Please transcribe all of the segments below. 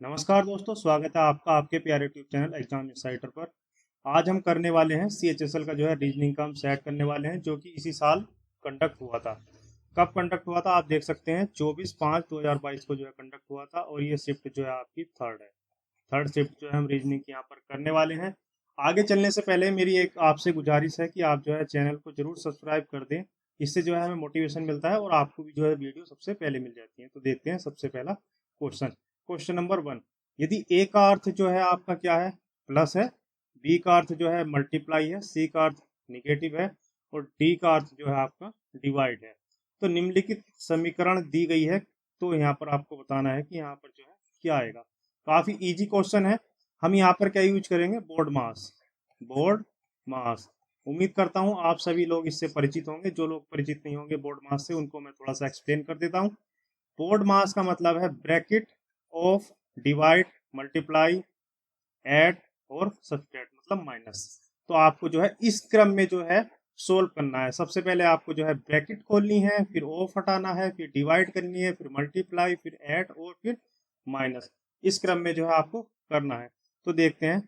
नमस्कार दोस्तों, स्वागत है आपका आपके प्यारे ट्यूब चैनल एग्जाम इंसाइटर पर। आज हम करने वाले हैं CHSL का जो है रीजनिंग का हम सेट करने वाले हैं, जो कि इसी साल कंडक्ट हुआ था। कब कंडक्ट हुआ था आप देख सकते हैं, 24/5/2022 को जो है कंडक्ट हुआ था। और ये शिफ्ट जो है आपकी थर्ड शिफ्ट जो है हम रीजनिंग की यहाँ पर करने वाले हैं। आगे चलने से पहले मेरी एक आपसे गुजारिश है कि आप जो है चैनल को जरूर सब्सक्राइब कर दें। इससे जो है हमें मोटिवेशन मिलता है और आपको भी जो है वीडियो सबसे पहले मिल जाती है। तो देखते हैं सबसे पहला क्वेश्चन नंबर 1। यदि ए का अर्थ जो है आपका क्या है, प्लस है, बी का अर्थ जो है मल्टीप्लाई है, सी का अर्थ निगेटिव है और डी का अर्थ जो है आपका डिवाइड है, तो निम्नलिखित समीकरण दी गई है। तो यहाँ पर आपको बताना है कि यहाँ पर जो है क्या आएगा। काफी इजी क्वेश्चन है। हम यहाँ पर क्या यूज करेंगे, बोर्ड मास। उम्मीद करता हूँ आप सभी लोग इससे परिचित होंगे। जो लोग परिचित नहीं होंगे बोर्ड मास से, उनको मैं थोड़ा सा एक्सप्लेन कर देता हूँ। बोर्ड मास का मतलब है bracket of divide, multiply, add और सब्ट्रैक्ट, मतलब माइनस। तो आपको जो है इस क्रम में जो है सोल्व करना है। सबसे पहले आपको जो है ब्रैकेट खोलनी है, फिर ऑफ हटाना है, फिर डिवाइड करनी है, फिर मल्टीप्लाई, फिर ऐड और फिर माइनस। इस क्रम में जो है आपको करना है। तो देखते हैं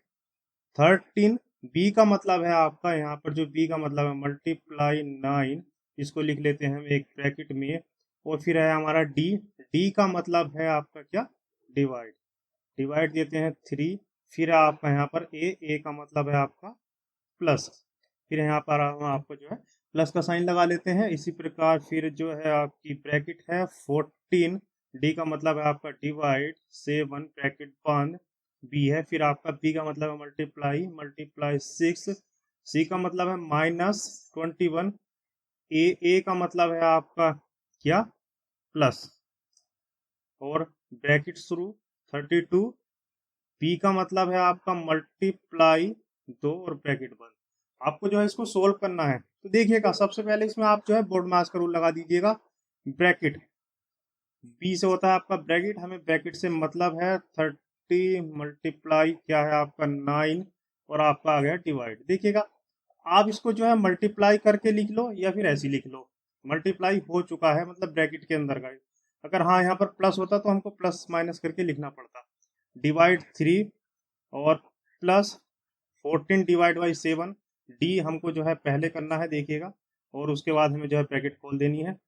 13। बी का मतलब है आपका, यहाँ पर जो बी का मतलब है मल्टीप्लाई 9, इसको लिख लेते हैं हम एक ब्रैकेट में। और फिर है हमारा डी। डी का मतलब है आपका क्या, डिवाइड। डिवाइड देते हैं 3। फिर आपका यहाँ पर ए का मतलब है आपका प्लस। फिर यहाँ पर हम आपको जो है प्लस का साइन लगा लेते हैं। इसी प्रकार फिर जो है आपकी ब्रैकेट है 14। डी का मतलब है आपका डिवाइड, 7 ब्रैकेट बंद। बी है, फिर आपका बी का मतलब है मल्टीप्लाई, मल्टीप्लाई 6। सी का मतलब है -21। ए का मतलब है आपका क्या, प्लस। और ब्रैकेट शुरू 32। बी का मतलब है आपका मल्टीप्लाई 2 और ब्रैकेट बंद। आपको जो है इसको सोल्व करना है। तो देखिएगा, सबसे पहले इसमें आप जो है बोर्ड मास का रूल लगा दीजिएगा। ब्रैकेट बी से होता है आपका ब्रैकेट, हमें ब्रैकेट से मतलब है 30 मल्टीप्लाई क्या है आपका 9 और आपका आ गया डिवाइड। देखिएगा, आप इसको जो है मल्टीप्लाई करके लिख लो या फिर ऐसे लिख लो। मल्टीप्लाई हो चुका है मतलब ब्रैकेट के अंदर का। अगर हाँ यहाँ पर प्लस होता तो हमको प्लस माइनस करके लिखना पड़ता। डिवाइड 3 और प्लस 14 डिवाइड बाई 7। डी हमको जो है पहले करना है, देखिएगा। और उसके बाद हमें जो है ब्रैकेट खोल देनी है।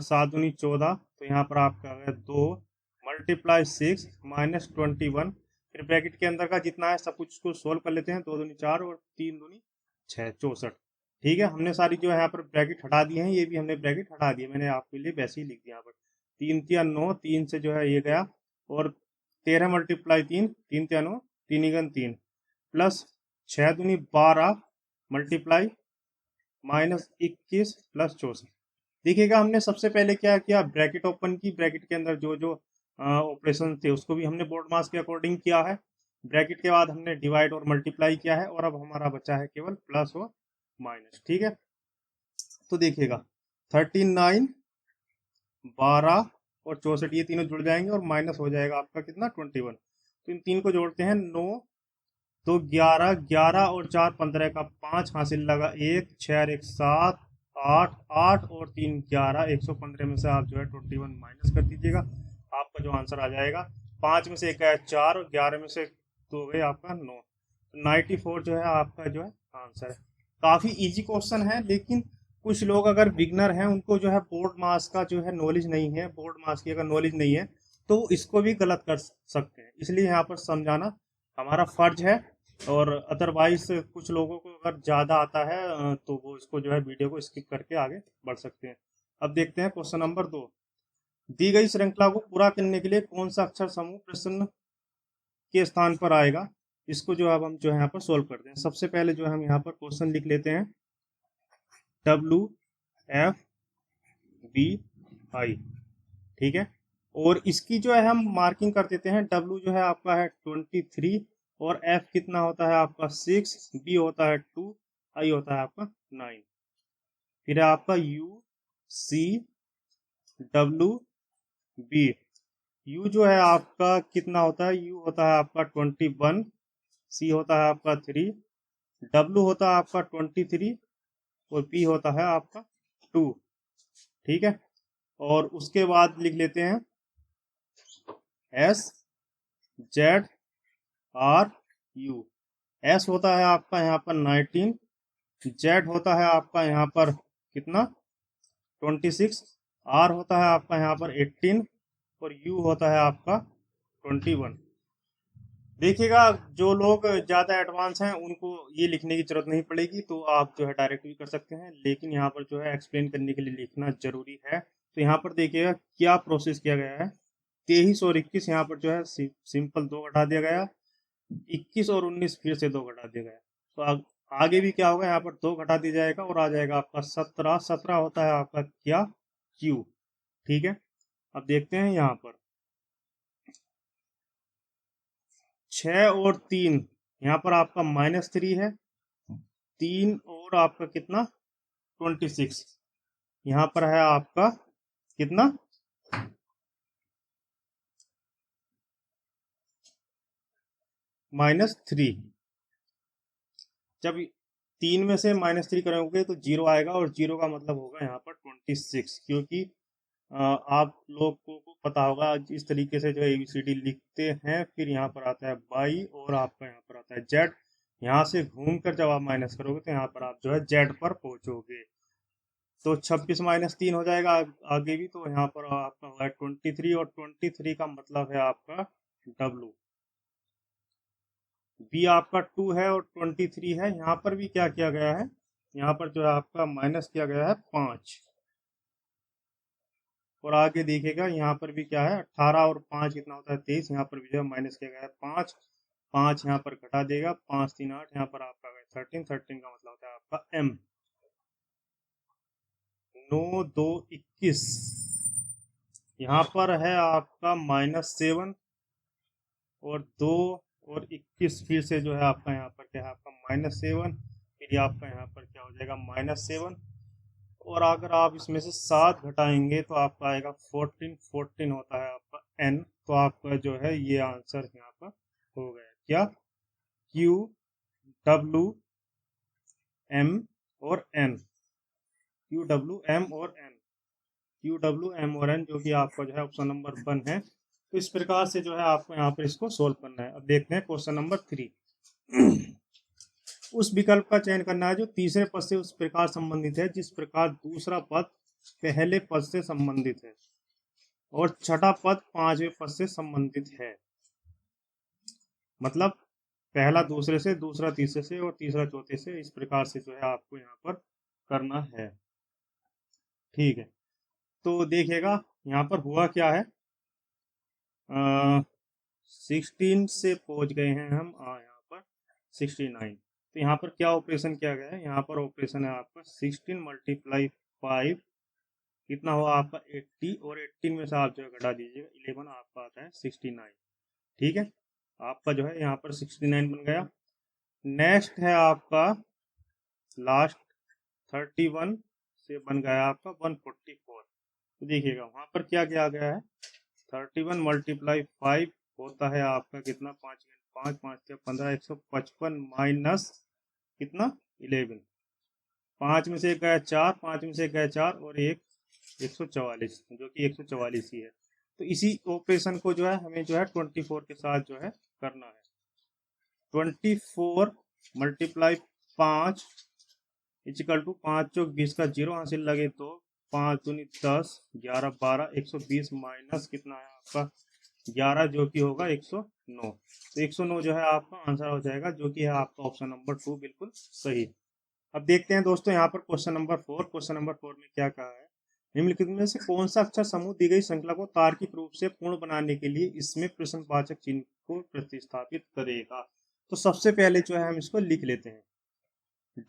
7 दूनी 14, तो यहाँ पर आपका आ गया 2 मल्टीप्लाई 6 -21। फिर ब्रैकेट के अंदर का जितना है सब कुछ को सोल्व कर लेते हैं। 2 दूनी 4 और 3 दूनी 6, 64। ठीक है, हमने सारी जो है यहाँ पर ब्रैकेट हटा दी है। ये भी हमने ब्रैकेट हटा दिए, मैंने आपके लिए वैसे ही लिख दिया यहाँ पर। 3 3 9, 3 से जो है ये गया। और 13 मल्टीप्लाई 3, 3 3 9, 3 3 प्लस 6 दूनी 12 मल्टीप्लाई -21 प्लस 64। देखिएगा, हमने सबसे पहले क्या किया, ब्रैकेट ओपन की। ब्रैकेट के अंदर जो जो ऑपरेशन थे उसको भी हमने बोर्ड मास के अकॉर्डिंग किया है। ब्रैकेट के बाद हमने डिवाइड और मल्टीप्लाई किया है और अब हमारा बचा है केवल प्लस और माइनस। ठीक है, तो देखिएगा 39, 12 और 64 ये तीनों जुड़ जाएंगे और माइनस हो जाएगा आपका कितना, 21। तो इन तीन को जोड़ते हैं 9 तो 11, 11 और 4 15 का 5 हासिल लगा 1, 6 और 1 7, 8, 8 और 3 11, 115 में से आप जो है 21 माइनस कर दीजिएगा। आपका जो आंसर आ जाएगा, 5 में से एक है 4 और 11 में से 2 गए आपका 9। 94 जो है आपका जो है आंसर है। काफ़ी इजी क्वेश्चन है, लेकिन कुछ लोग अगर बिगनर हैं उनको जो है बोर्ड मास का जो है नॉलेज नहीं है, बोर्ड मास की अगर नॉलेज नहीं है तो इसको भी गलत कर सकते हैं। इसलिए यहाँ पर समझाना हमारा फर्ज है। और अदरवाइज कुछ लोगों को अगर ज़्यादा आता है तो वो इसको जो है वीडियो को स्किप करके आगे बढ़ सकते हैं। अब देखते हैं क्वेश्चन नंबर 2। दी गई श्रृंखला को पूरा करने के लिए कौन सा अक्षर समूह प्रश्न के स्थान पर आएगा। इसको जो अब हम जो है यहाँ पर सोल्व करते हैं। सबसे पहले जो है हम यहाँ पर क्वेश्चन लिख लेते हैं, WFBI। ठीक है, और इसकी जो है हम मार्किंग कर देते हैं। W जो है आपका है 23 और F कितना होता है आपका 6, B होता है 2, I होता है आपका 9। फिर है आपका UCWB। U जो है आपका कितना होता है, U होता है आपका 21, C होता है आपका 3, W होता है आपका 23 और P होता है आपका 2। ठीक है, और उसके बाद लिख लेते हैं S Z R U. S होता है आपका यहाँ पर 19, जेड होता है आपका यहाँ पर कितना 26, आर होता है आपका यहाँ पर 18 और यू होता है आपका 21। देखिएगा जो लोग ज़्यादा एडवांस हैं उनको ये लिखने की जरूरत नहीं पड़ेगी, तो आप जो है डायरेक्ट भी कर सकते हैं, लेकिन यहाँ पर जो है एक्सप्लेन करने के लिए लिखना जरूरी है। तो यहाँ पर देखिएगा क्या प्रोसेस किया गया है। 23 और 21 यहाँ पर जो है सिंपल 2 घटा दिया गया, 21 और 19 फिर से 2 घटा दिया गया। तो आगे भी क्या होगा, यहाँ पर 2 घटा दिया जाएगा और आ जाएगा आपका 17। 17 होता है आपका क्या क्यू। ठीक है, अब देखते हैं यहाँ पर 6 और 3, यहाँ पर आपका -3 है, 3 और आपका कितना 26, यहाँ पर है आपका कितना -3। जब 3 में से -3 करोगे तो 0 आएगा और 0 का मतलब होगा यहाँ पर 26, क्योंकि आप लोग को पता होगा इस तरीके से जो है ABCD लिखते हैं, फिर यहाँ पर आता है बाई और आपका यहाँ पर आता है जेड। यहाँ से घूमकर जब आप माइनस करोगे तो यहाँ पर आप जो है जेड पर पहुंचोगे। तो 26 -3 हो जाएगा आगे भी, तो यहाँ पर आपका होगा 23 और 23 का मतलब है आपका डब्लू। बी आपका 2 है और 23 है। यहाँ पर भी क्या किया गया है, यहाँ पर जो है आपका माइनस किया गया है 5। और आगे देखिएगा यहाँ पर भी क्या है 18 और 5 कितना होता है 23, यहाँ पर भी जो है माइनस किया गया है 5। 5 यहाँ पर घटा देगा, 5 3 8, यहाँ पर आपका 13। 13 का मतलब होता है आपका एम। 9 2 21, यहाँ पर है आपका -7 और 2 और 21 फिर से जो है आपका यहाँ पर क्या है आपका -7, फिर आपका यहाँ पर क्या हो जाएगा -7। और अगर आप इसमें से 7 घटाएंगे तो आपका आएगा 14। 14 होता है आपका एन। तो आपका जो है ये आंसर यहाँ पर हो गया क्या, क्यू डब्ल्यू एम और एन। क्यू डब्ल्यू एम और एन, क्यू डब्ल्यू एम और एन, जो कि आपका जो है ऑप्शन नंबर 1 है। तो इस प्रकार से जो है आपको यहाँ पर इसको सोल्व करना है। अब देखते हैं क्वेश्चन नंबर 3। उस विकल्प का चयन करना है जो तीसरे पद से उस प्रकार संबंधित है जिस प्रकार दूसरा पद पहले पद से संबंधित है और छठा पद पांचवें पद से संबंधित है। मतलब पहला दूसरे से, दूसरा तीसरे से और तीसरा चौथे से, इस प्रकार से जो है आपको यहाँ पर करना है। ठीक है, तो देखिएगा यहाँ पर हुआ क्या है, 16 से पहुंच गए हैं हम यहाँ पर 69। तो यहाँ पर क्या ऑपरेशन किया गया है, यहाँ पर ऑपरेशन है आपका 16 × 5 कितना हुआ आपका 80, और 18 में से आप जो है घटा दीजिएगा 11, आपका आता है 69। ठीक है, आपका जो है यहाँ पर 69 बन गया। नेक्स्ट है आपका लास्ट 31 से बन गया आपका 144। तो देखिएगा वहाँ पर क्या किया गया है, 31 × 5 होता है आपका कितना 5 5 5 के 15, 155 माइनस कितना 11। 5 में से एक गया 4, 5 में से एक गया 4 और एक 144, जो कि 144 ही है। तो इसी ऑपरेशन को जो है हमें जो है 24 के साथ जो है करना है। 24 × 5 इक्वल टू 5 चौक 20 का 0 हासिल लगे तो 5 दूनी 10, 11 12, 120 माइनस कितना है आपका 11, जो कि होगा 109। तो 109 जो है आपका आंसर हो जाएगा, जो कि है आपका ऑप्शन नंबर 2 बिल्कुल सही। अब देखते हैं दोस्तों यहाँ पर क्वेश्चन नंबर 4। क्वेश्चन नंबर 4 में क्या कहा है, निम्नलिखित में से कौन सा अक्षर समूह दी गई श्रृंखला को तार्किक रूप से पूर्ण बनाने के लिए इसमें प्रश्नवाचक चिन्ह को प्रतिस्थापित करेगा। तो सबसे पहले जो है हम इसको लिख लेते हैं,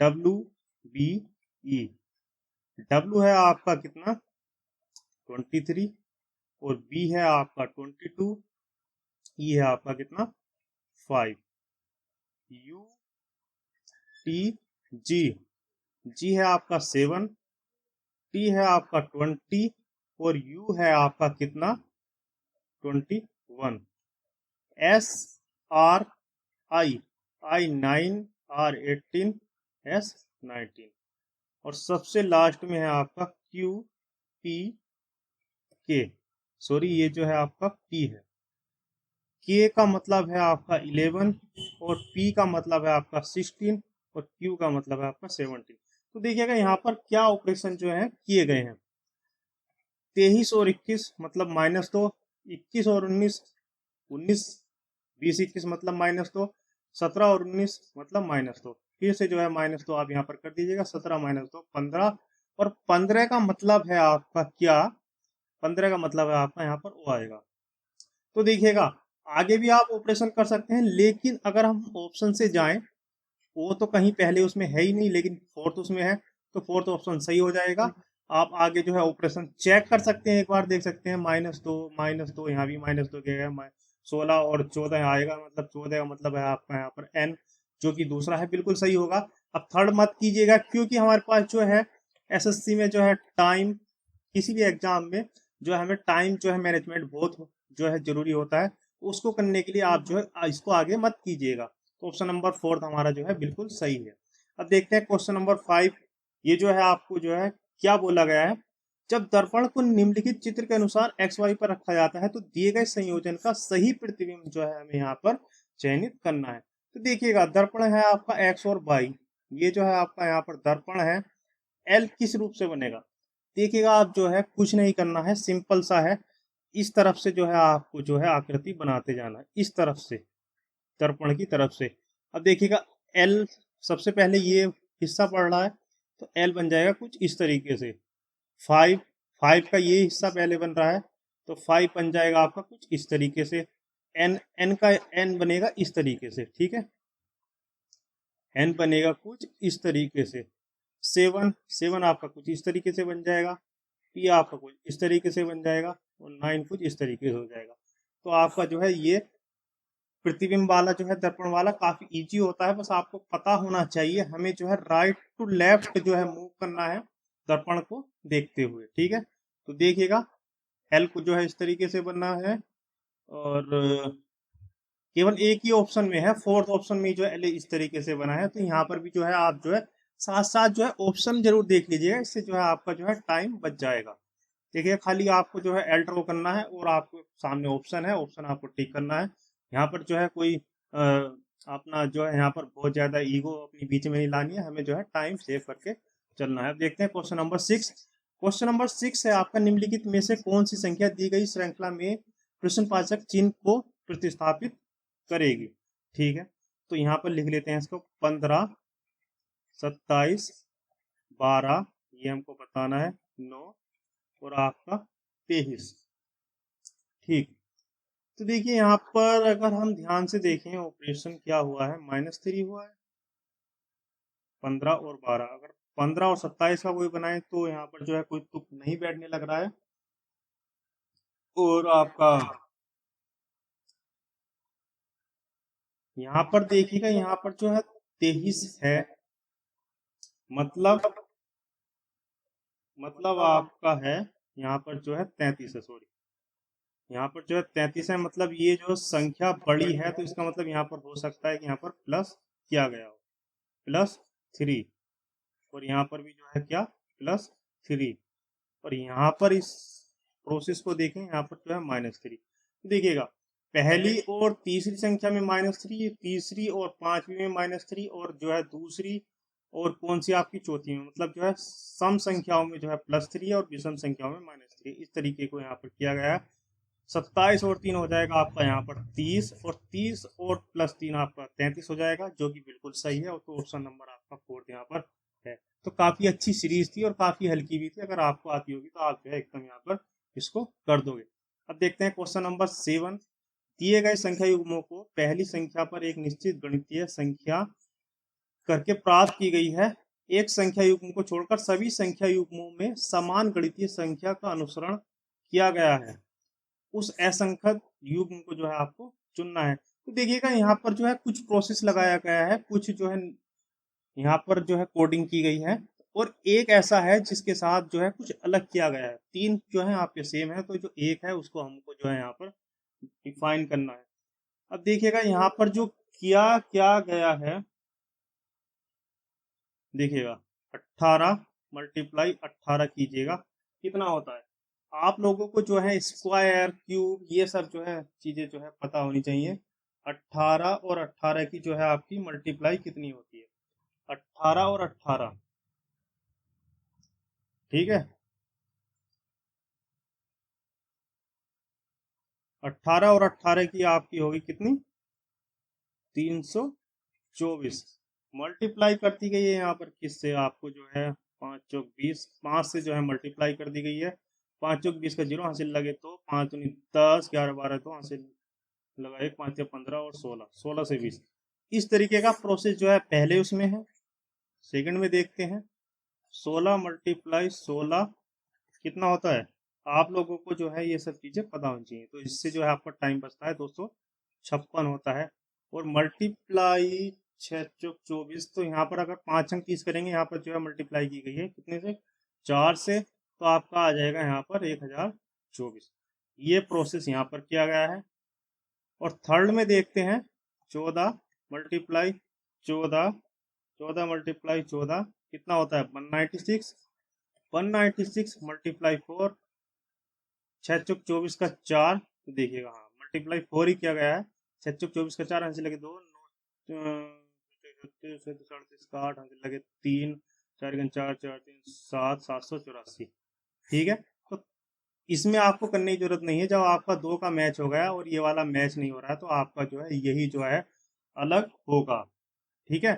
WBE। W है आपका कितना 23 और B है आपका 22, E है आपका कितना 5, UTG, G है आपका 7, T है आपका 20 और U है आपका कितना 21, SRI, I 9, R 18, S 19 और सबसे लास्ट में है आपका QPK। सॉरी, ये जो है आपका P है, K का मतलब है आपका 11 और P का मतलब है आपका 16 और Q का मतलब है आपका 17। तो देखिएगा यहाँ पर क्या ऑपरेशन जो है किए गए हैं। 23 और 21 मतलब -2, 21 और 19, 19 20 21 मतलब -2, 17 और 19 मतलब -2। फिर से जो है -2 आप यहाँ पर कर दीजिएगा, 17 -2 15, और 15 का मतलब है आपका क्या, 15 का मतलब है आपका यहाँ पर वो आएगा। तो देखिएगा आगे भी आप ऑपरेशन कर सकते हैं, लेकिन अगर हम ऑप्शन से जाएं, वो तो कहीं पहले उसमें है ही नहीं, लेकिन फोर्थ उसमें है, तो फोर्थ ऑप्शन सही हो जाएगा। आप आगे जो है ऑपरेशन चेक कर सकते हैं, एक बार देख सकते हैं, -2 यहाँ भी -2 गया है, 16 और 14 आएगा, मतलब 14 का मतलब है आपका यहाँ पर n, जो कि दूसरा है, बिल्कुल सही होगा। अब थर्ड मत कीजिएगा, क्योंकि हमारे पास जो है एसएससी में जो है टाइम, किसी भी एग्जाम में जो है हमें टाइम जो है मैनेजमेंट बहुत जो है जरूरी होता है, तो उसको करने के लिए आप जो है इसको आगे मत कीजिएगा। तो ऑप्शन नंबर फोर्थ हमारा जो है बिल्कुल सही है। अब देखते हैं क्वेश्चन नंबर 5। ये जो है आपको जो है क्या बोला गया है, जब दर्पण को निम्नलिखित चित्र के अनुसार एक्स वाई पर रखा जाता है तो दिए गए संयोजन का सही प्रतिबिंब जो है हमें यहाँ पर चयनित करना है। तो देखिएगा दर्पण है आपका एक्स और वाई, ये जो है आपका यहाँ पर दर्पण है, एल किस रूप से बनेगा। देखिएगा आप जो है कुछ नहीं करना है, सिंपल सा है, इस तरफ से जो है आपको जो है आकृति बनाते जाना है, इस तरफ से, दर्पण की तरफ से। अब देखिएगा एल सबसे पहले ये हिस्सा पड़ रहा है, तो एल बन जाएगा कुछ इस तरीके से। 5 5 का ये हिस्सा पहले बन रहा है, तो 5 बन जाएगा आपका कुछ इस तरीके से। एन एन का एन बनेगा इस तरीके से, ठीक है, एन बनेगा कुछ इस तरीके से। 7 7 आपका कुछ इस तरीके से बन जाएगा, पी आपका कुछ इस तरीके से बन जाएगा, और 9 कुछ इस तरीके से हो जाएगा। तो आपका जो है ये प्रतिबिंब वाला जो है दर्पण वाला काफी इजी होता है, बस आपको पता होना चाहिए, हमें जो है राइट टू लेफ्ट जो है मूव करना है दर्पण को देखते हुए, ठीक है। तो देखिएगा एल को जो है इस तरीके से बनना है, और केवल एक ही ऑप्शन में है, फोर्थ ऑप्शन में जो है एल इस तरीके से बना है। तो यहाँ पर भी जो है आप जो है साथ साथ जो है ऑप्शन जरूर देख लीजिएगा, इससे जो है आपका जो है टाइम बच जाएगा। देखिए खाली आपको जो है एल ड्रॉ करना है, और आपको सामने ऑप्शन है, ऑप्शन आपको टिक करना है। यहाँ पर जो है कोई अपना जो है यहाँ पर बहुत ज्यादा ईगो अपनी बीच में नहीं लानी है, हमें जो है टाइम सेव करके चलना है। अब देखते हैं क्वेश्चन नंबर 6। क्वेश्चन नंबर 6 है आपका, निम्नलिखित में से कौन सी संख्या दी गई श्रृंखला में प्रश्नवाचक चिन्ह को प्रतिस्थापित करेगी, ठीक है। तो यहाँ पर लिख लेते हैं इसको, 15, 27, 12, ये हमको बताना है, 9 और आपका 23, ठीक। तो देखिए यहाँ पर अगर हम ध्यान से देखें ऑपरेशन क्या हुआ है, -3 हुआ है, 15 और 12, अगर 15 और 27 का कोई बनाए तो यहाँ पर जो है कोई तुक नहीं बैठने लग रहा है। और आपका यहाँ पर देखिएगा, यहाँ पर जो है 23 है, मतलब आपका है यहाँ पर जो है 33 है, सॉरी, यहाँ पर जो है 33 है, मतलब ये जो संख्या बड़ी है, तो इसका मतलब यहाँ पर हो सकता है कि यहाँ पर प्लस किया गया हो, +3, और यहाँ पर भी जो है क्या, +3, और यहाँ पर इस प्रोसेस को देखें, यहाँ पर जो है -3। तो देखिएगा पहली और तीसरी संख्या में -3, तीसरी और पांचवी में -3, और जो है दूसरी और कौन सी आपकी चौथी में, मतलब जो है सम संख्याओं में जो है +3 और विषम संख्याओं में -3, इस तरीके को यहाँ पर किया गया है। 27 और 3 हो जाएगा आपका यहाँ पर 30, और 30 और +3 आपका 33 हो जाएगा, जो कि बिल्कुल सही है। और तो ऑप्शन नंबर आपका फोर्थ यहाँ पर है। तो काफी अच्छी सीरीज थी और काफी हल्की भी थी, अगर आपको आती होगी तो आप जो है एकदम यहाँ पर इसको कर दोगे। अब देखते हैं क्वेश्चन नंबर 7। दिए गए संख्या युग्मों को पहली संख्या पर एक निश्चित गणितीय संख्या करके प्राप्त की गई है। एक संख्या युग्म को छोड़कर सभी संख्या युग्मों में समान गणितीय संख्या का अनुसरण किया गया है, उस असंख्यक युग्म को जो है आपको चुनना है। तो देखिएगा यहाँ पर जो है कुछ प्रोसेस लगाया गया है, कुछ जो है यहाँ पर जो है कोडिंग की गई है, और एक ऐसा है जिसके साथ जो है कुछ अलग किया गया है। 3 जो है आपके सेम है, तो जो एक है उसको हमको जो है यहाँ पर डिफाइन करना है। अब देखिएगा यहाँ पर जो किया क्या गया है, देखिएगा 18 × 18 कीजिएगा, कितना होता है आप लोगों को जो है स्क्वायर क्यूब ये सब जो है चीजें जो है पता होनी चाहिए। 18 और 18 की जो है आपकी मल्टीप्लाई कितनी होती है? 18 और 18, ठीक है। 18 और 18 की आपकी होगी कितनी? 324। मल्टीप्लाई करती गई है यहाँ पर किससे? आपको जो है 5 चौक 20, 5 से जो है मल्टीप्लाई कर दी गई है। 5 चौक 20 का जीरो हासिल लगे तो 5 दूनी 10, 11 12 तो हासिल लगा 1, 5 या 15 और 16, 16 से 20। इस तरीके का प्रोसेस जो है पहले उसमें है। सेकंड में देखते हैं 16 मल्टीप्लाई 16 कितना होता है? आप लोगों को जो है ये सब चीजें पता होनी चाहिए, तो इससे जो है आपका टाइम बचता है 256 होता है। और मल्टीप्लाई 6 चौक 24, तो यहाँ पर अगर 5 अंक चीज करेंगे, यहाँ पर जो है मल्टीप्लाई की गई है कितने से? 4 से, तो आपका आ जाएगा यहाँ पर 1024। ये प्रोसेस यहाँ पर किया गया है। और थर्ड में देखते हैं 14 मल्टीप्लाई 14, 14 मल्टीप्लाई 14 कितना होता है? 196। 196 मल्टीप्लाई 4, 6 चौक 24 का 4, तो देखिएगा हाँ मल्टीप्लाई 4 ही किया गया है। 6 चौक 24 का 4 आंसर लगे 2, 37 का 8 आंसर लगे 3, 4 4 4 3 7, 784। ठीक है, तो इसमें आपको करने की जरूरत नहीं है। जब आपका 2 का मैच हो गया और ये वाला मैच नहीं हो रहा है, तो आपका जो है यही जो है अलग होगा। ठीक है,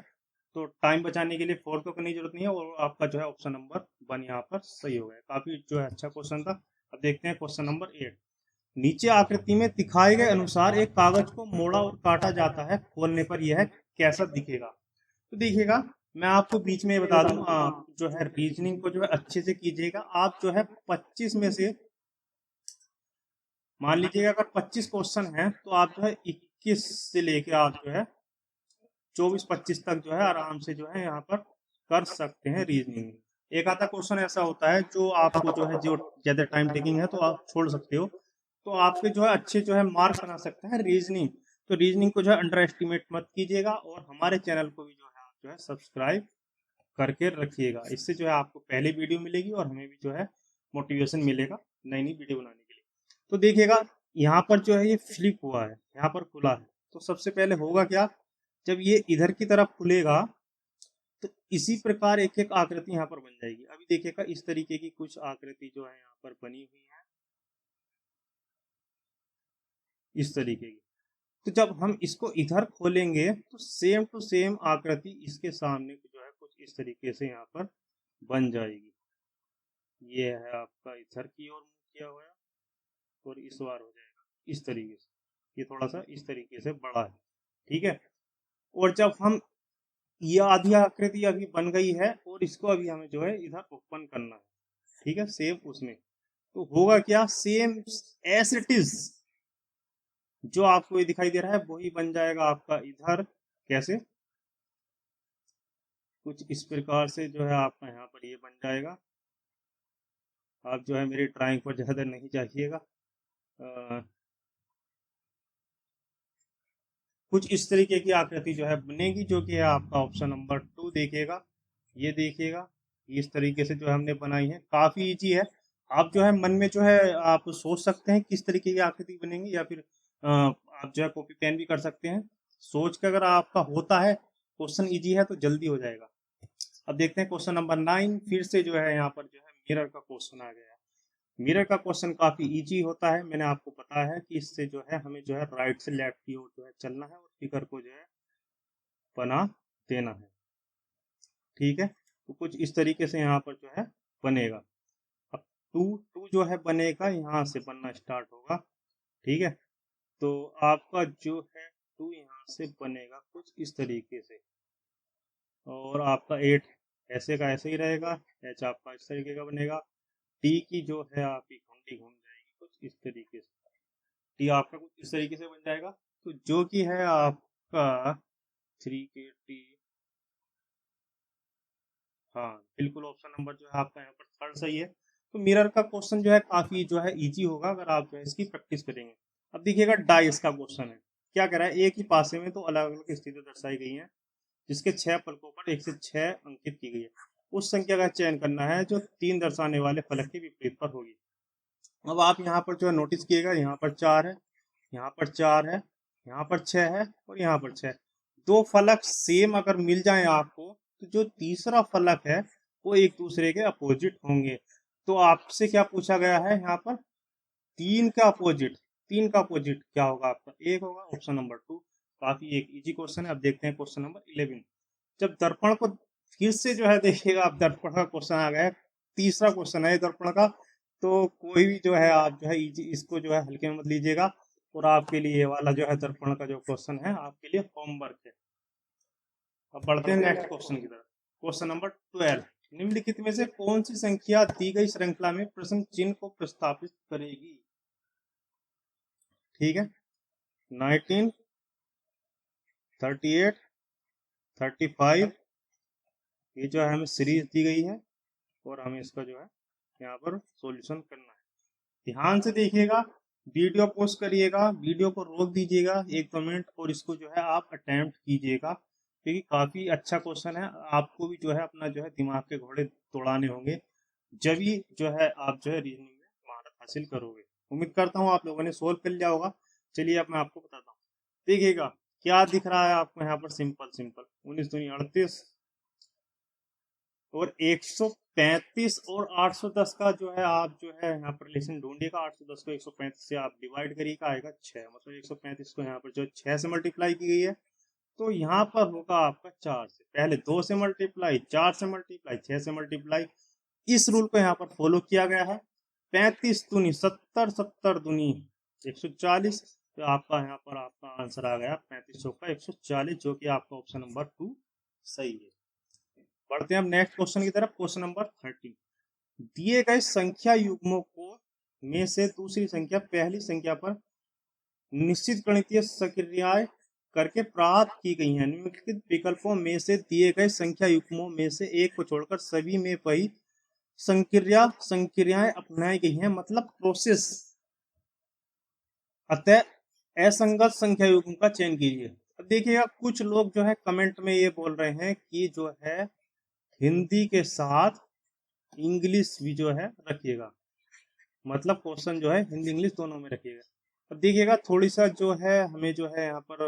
तो टाइम बचाने के लिए 4 को करने की जरूरत नहीं है, और आपका जो है ऑप्शन नंबर 1 यहाँ पर सही हो गया। काफी जो है अच्छा क्वेश्चन था। अब देखते हैं क्वेश्चन नंबर 8। नीचे आकृति में दिखाए गए अनुसार एक कागज को मोड़ा और काटा जाता है, खोलने पर यह कैसा दिखेगा? तो देखिएगा, मैं आपको बीच में बता दूं, जो है रीजनिंग को जो है अच्छे से कीजिएगा। आप जो है 25 में से मान लीजिएगा अगर 25 क्वेश्चन है, तो आप जो है 21 से लेके आप जो है 24-25 तक जो है आराम से जो है यहाँ पर कर सकते हैं रीजनिंग। एक आधा क्वेश्चन ऐसा होता है जो आपको जो है जो ज्यादा टाइम टेकिंग है, तो आप छोड़ सकते हो, तो आपके जो है अच्छे जो है मार्क्स बना सकते हैं रीजनिंग। तो रीजनिंग को जो है अंडर एस्टिमेट मत कीजिएगा, और हमारे चैनल को भी जो है आप जो है सब्सक्राइब करके रखिएगा। इससे जो है आपको पहले वीडियो मिलेगी और हमें भी जो है मोटिवेशन मिलेगा नई नई वीडियो बनाने के लिए। तो देखिएगा, यहाँ पर जो है ये फ्लिप हुआ है, यहाँ पर खुला है, तो सबसे पहले होगा क्या? जब ये इधर की तरफ खुलेगा, तो इसी प्रकार एक एक आकृति यहाँ पर बन जाएगी। अभी देखिएगा, इस तरीके की कुछ आकृति जो है यहाँ पर बनी हुई है, इस तरीके की। तो जब हम इसको इधर खोलेंगे, तो सेम टू सेम आकृति इसके सामने जो है कुछ इस तरीके से यहाँ पर बन जाएगी। ये है आपका इधर की ओर मुंह किया हुआ, और इस बार हो जाएगा इस तरीके से, ये थोड़ा सा इस तरीके से बड़ा है। ठीक है, और जब हम ये आधी आकृति अभी बन गई है, और इसको अभी हमें जो है इधर ओपन करना है। ठीक है, सेम उसमें तो होगा क्या? सेम एस इट इज, जो आपको ये दिखाई दे रहा है वही बन जाएगा आपका इधर। कैसे? कुछ इस प्रकार से जो है आपका यहाँ पर ये बन जाएगा। आप जो है मेरी ड्राइंग पर ज्यादा नहीं चाहिएगा। कुछ इस तरीके की आकृति जो है बनेगी, जो कि है आपका ऑप्शन नंबर 2 देखिएगा। ये देखिएगा, इस तरीके से जो हमने बनाई है, काफी इजी है। आप जो है मन में जो है आप सोच सकते हैं किस तरीके की आकृति बनेंगी, या फिर आप जो है कॉपी पेन भी कर सकते हैं। सोच के अगर आपका होता है, क्वेश्चन इजी है तो जल्दी हो जाएगा। अब देखते हैं क्वेश्चन नंबर 9। फिर से जो है यहाँ पर जो है मिरर का क्वेश्चन आ गया। मिरर का क्वेश्चन काफी इजी होता है, मैंने आपको पता है कि इससे जो है हमें जो है राइट से लेफ्ट की ओर जो है चलना है, और फिगर को जो है बना देना है। ठीक है, तो कुछ इस तरीके से यहाँ पर जो है बनेगा। अब टू टू जो है बनेगा, यहाँ से बनना स्टार्ट होगा। ठीक है, तो आपका जो है टू यहाँ से बनेगा कुछ इस तरीके से, और आपका 8 ऐसे का ऐसे ही रहेगा। एच आपका इस तरीके का बनेगा। टी की जो है आपकी घुंडी घूम जाएगी कुछ इस तरीके से। टी आपका कुछ इस तरीके से बन जाएगा, तो जो कि है आपका 3 के टी। हाँ बिल्कुल, ऑप्शन नंबर जो है आपका यहाँ पर थर्ड सही है। तो मिरर का क्वेश्चन जो है काफी जो है इजी होगा, अगर आप जो है इसकी प्रैक्टिस करेंगे। अब देखिएगा, डाइस का क्वेश्चन है। क्या कह रहा है? एक ही पासे में तो अलग अलग स्थिति दर्शाई गई है, जिसके 6 फलकों पर 1 से 6 अंकित की गई है। उस संख्या का चयन करना है जो 3 दर्शाने वाले फलक के विपरीत पर होगी। अब आप यहाँ पर जो है नोटिस किएगा, यहाँ पर 4 है, यहाँ पर 4 है, यहाँ पर 6 है और यहाँ पर 6। दो फलक सेम अगर मिल जाए आपको, तो जो तीसरा फलक है वो एक दूसरे के अपोजिट होंगे। तो आपसे क्या पूछा गया है यहाँ पर, तीन का अपोजिट क्या होगा आपका, एक होगा, ऑप्शन नंबर 2। काफी एक इजी क्वेश्चन है। अब देखते हैं क्वेश्चन नंबर 11। जब दर्पण को फिर से जो है देखिएगा, अब दर्पण का क्वेश्चन आ गया है, तीसरा क्वेश्चन है दर्पण का। तो कोई भी जो है आप जो है इसको जो है हल्के में मत लीजिएगा, और आपके लिए ये वाला जो है दर्पण का जो क्वेश्चन है आपके लिए होमवर्क है। अब बढ़ते हैं नेक्स्ट क्वेश्चन की तरफ। क्वेश्चन नंबर 12, निम्नलिखित में से कौन सी संख्या दी गई श्रृंखला में प्रश्न चिन्ह को प्रस्तावित करेगी। ठीक है, 19, 38, 35, ये जो है हमें सीरीज दी गई है और हमें इसका जो है यहाँ पर सॉल्यूशन करना है। ध्यान से देखिएगा, वीडियो पोस्ट करिएगा, वीडियो को रोक दीजिएगा 1-2 मिनट और इसको जो है आप अटेम्प्ट कीजिएगा, क्योंकि काफी अच्छा क्वेश्चन है। आपको भी जो है अपना जो है दिमाग के घोड़े तोड़ाने होंगे, जब ही जो है आप जो है रीजनिंग में महारत हासिल करोगे। उम्मीद करता हूँ आप लोगों ने सोल्व कर लिया होगा। चलिए अब मैं आपको बताता हूँ। देखिएगा क्या दिख रहा है आपको यहाँ पर, सिंपल सिंपल 19 दूनी 38 और 135 और 810 का जो है आप जो है यहाँ पर रिलेशन ढूंढिएगा। 810 को 135 से आप डिवाइड करिएगा, आएगा 6। मतलब 135 को यहाँ पर जो 6 से मल्टीप्लाई की गई है, तो यहाँ पर होगा आपका 4 से, पहले 2 से मल्टीप्लाई, 4 से मल्टीप्लाई, 6 से मल्टीप्लाई। इस रूल को यहाँ पर फॉलो किया गया है। 35 दूनी 70, 70 दूनी 140, तो आपका यहाँ पर आपका आंसर आ गया 3500 का 140, जो कि आपका ऑप्शन नंबर 2 सही है। बढ़ते हैं अब नेक्स्ट क्वेश्चन की तरफ। क्वेश्चन नंबर 13, दिए गए संख्या युग्मों को में से दूसरी संख्या पहली संख्या पर निश्चित गणितीय सक्रियाएं करके प्राप्त की गई हैं। निम्नलिखित विकल्पों में से दिए गए संख्या युग्मों में से एक को छोड़कर सभी में वही संक्रियाएं अपनाई गई हैं, मतलब प्रोसेस। अतः असंगत संख्या युग्म का चयन कीजिए। अब देखिएगा कुछ लोग जो है कमेंट में ये बोल रहे हैं कि जो है हिंदी के साथ इंग्लिश भी जो है रखिएगा, मतलब क्वेश्चन जो है हिंदी इंग्लिश दोनों में रखिएगा। अब देखिएगा थोड़ी सा जो है हमें जो है यहाँ पर